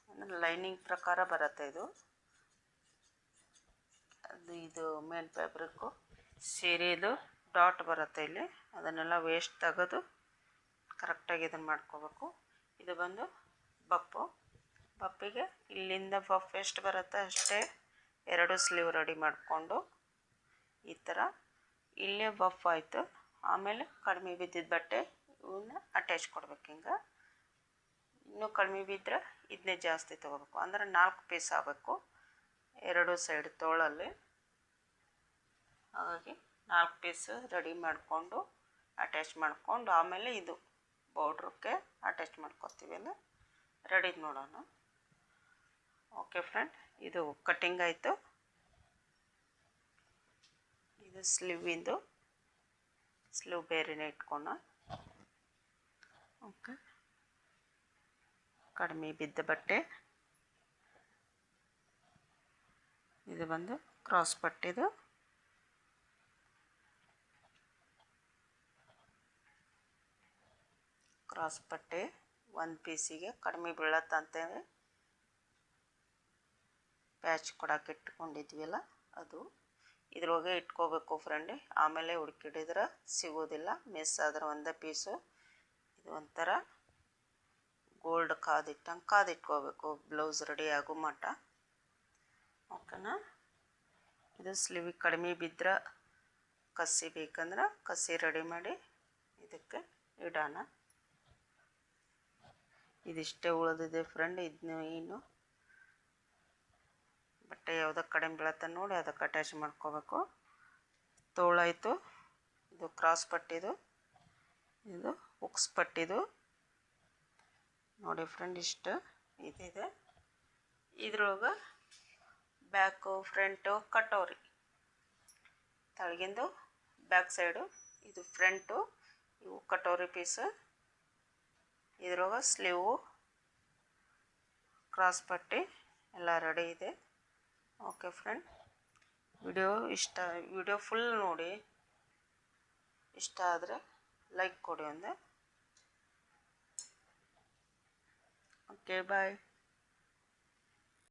ಅಂದರೆ ಲೈನಿಂಗ್ ಪ್ರಕಾರ ಬರುತ್ತೆ ಇದು. ಇದು ಮೇನ್ ಫ್ಯಾಬ್ರಿಕ್ಕು ಸೀರೆದು ಡಾಟ್ ಬರುತ್ತೆ ಇಲ್ಲಿ, ಅದನ್ನೆಲ್ಲ ವೇಸ್ಟ್ ತೆಗೆದು ಕರೆಕ್ಟಾಗಿ ಇದನ್ನು ಮಾಡ್ಕೋಬೇಕು. ಇದು ಬಂದು ಬಪ್ಪಿಗೆ ಇಲ್ಲಿಂದ ಬಫ್ ಎಷ್ಟು ಬರುತ್ತೆ ಅಷ್ಟೇ 2 ಸ್ಲೀವ್ ರೆಡಿ ಮಾಡಿಕೊಂಡು ಈ ಥರ ಇಲ್ಲೇ ಬಫ್ ಆಯಿತು. ಆಮೇಲೆ ಕಡಿಮೆ ಬಿದ್ದಿದ್ದ ಬಟ್ಟೆ ಇವನ್ನ ಅಟ್ಯಾಚ್ ಕೊಡ್ಬೇಕು. ಹಿಂಗೆ ಇನ್ನೂ ಕಡಿಮೆ ಬಿದ್ದರೆ ಇದನ್ನೇ ಜಾಸ್ತಿ ತೊಗೋಬೇಕು, ಅಂದರೆ 4 ಪೀಸ್ ಆಗಬೇಕು 2 ಸೈಡ್ ತೋಳಲ್ಲಿ. ಹಾಗಾಗಿ 4 ಪೀಸ್ ರೆಡಿ ಮಾಡಿಕೊಂಡು ಅಟ್ಯಾಚ್ ಮಾಡಿಕೊಂಡು ಆಮೇಲೆ ಇದು ಬೌಡ್ರಕ್ಕೆ ಅಟ್ಯಾಚ್ ಮಾಡ್ಕೊತೀವಲ್ಲ, ರೆಡಿ ನೋಡೋಣ. ಓಕೆ ಫ್ರೆಂಡ್, ಇದು ಕಟ್ಟಿಂಗ್ ಆಯಿತು. ಇದು ಸ್ಲೀವಿಂದು, ಸ್ಲೀವ್ ಬೇರೆನೇ ಇಟ್ಕೋಣ. ಓಕೆ, ಕಡಿಮೆ ಬಿದ್ದ ಬಟ್ಟೆ ಇದು ಬಂದು ಕ್ರಾಸ್ ಪಟ್ಟಿದು. ಕ್ರಾಸ್ ಪಟ್ಟೆ 1 ಪೀಸಿಗೆ ಕಡಿಮೆ ಬೀಳತ್ತಂತೇಳಿ ಪ್ಯಾಚ್ ಕೊಡಕ್ಕೆ ಇಟ್ಕೊಂಡಿದ್ವಲ್ಲ ಅದು ಇದ್ರೊಳಗೆ ಇಟ್ಕೋಬೇಕು ಫ್ರೆಂಡ್. ಆಮೇಲೆ ಹುಡುಕಿಡಿದ್ರೆ ಸಿಗೋದಿಲ್ಲ, ಮಿಸ್ ಆದ್ರೆ ಒಂದೇ ಪೀಸು. ಇದು ಒಂಥರ ಗೋಲ್ಡ್ ಕಾದಿಟ್ಕೋಬೇಕು ಬ್ಲೌಸ್ ರೆಡಿ ಆಗೋ ಮಟ್ಟ. ಓಕೆನಾ. ಇದು ಸ್ಲೀವಿಗೆ ಕಡಿಮೆ ಬಿದ್ದರೆ ಕಸಿ ಬೇಕಂದ್ರೆ ಕಸಿ ರೆಡಿ ಮಾಡಿ ಇದಕ್ಕೆ ಇಡೋಣ. ಇದಿಷ್ಟೇ ಉಳಿದಿದೆ ಫ್ರೆಂಡ್. ಇದನ್ನು ಇನ್ನು ಬಟ್ಟೆ ಯಾವುದಕ್ಕೆ ಕಡಿಮೆ ಬೀಳತ್ತೆ ನೋಡಿ ಅದಕ್ಕೆ ಅಟ್ಯಾಚ್ ಮಾಡ್ಕೋಬೇಕು. ತೋಳಾಯಿತು, ಇದು ಕ್ರಾಸ್ ಪಟ್ಟಿದು, ಇದು ಹುಕ್ಸ್ ಪಟ್ಟಿದು ನೋಡಿ ಫ್ರೆಂಡ್. ಇಷ್ಟು ಇದಿದೆ. ಇದ್ರೊಳಗೆ ಬ್ಯಾಕು ಫ್ರಂಟು ಕಟೋರಿ, ತಳಗಿಂದು ಬ್ಯಾಕ್ ಸೈಡು, ಇದು ಫ್ರಂಟು, ಇವು ಕಟೋರಿ ಪೀಸು. ಇದ್ರೊಳಗೆ ಸ್ಲೀವು, ಕ್ರಾಸ್ ಪಟ್ಟಿ ಎಲ್ಲ ರೆಡಿ ಇದೆ. ಓಕೆ ಫ್ರೆಂಡ್, ವಿಡಿಯೋ ಫುಲ್ ನೋಡಿ. ಇಷ್ಟ ಆದರೆ ಲೈಕ್ ಕೊಡಿ ಒಂದು. ಓಕೆ, ಬಾಯ್.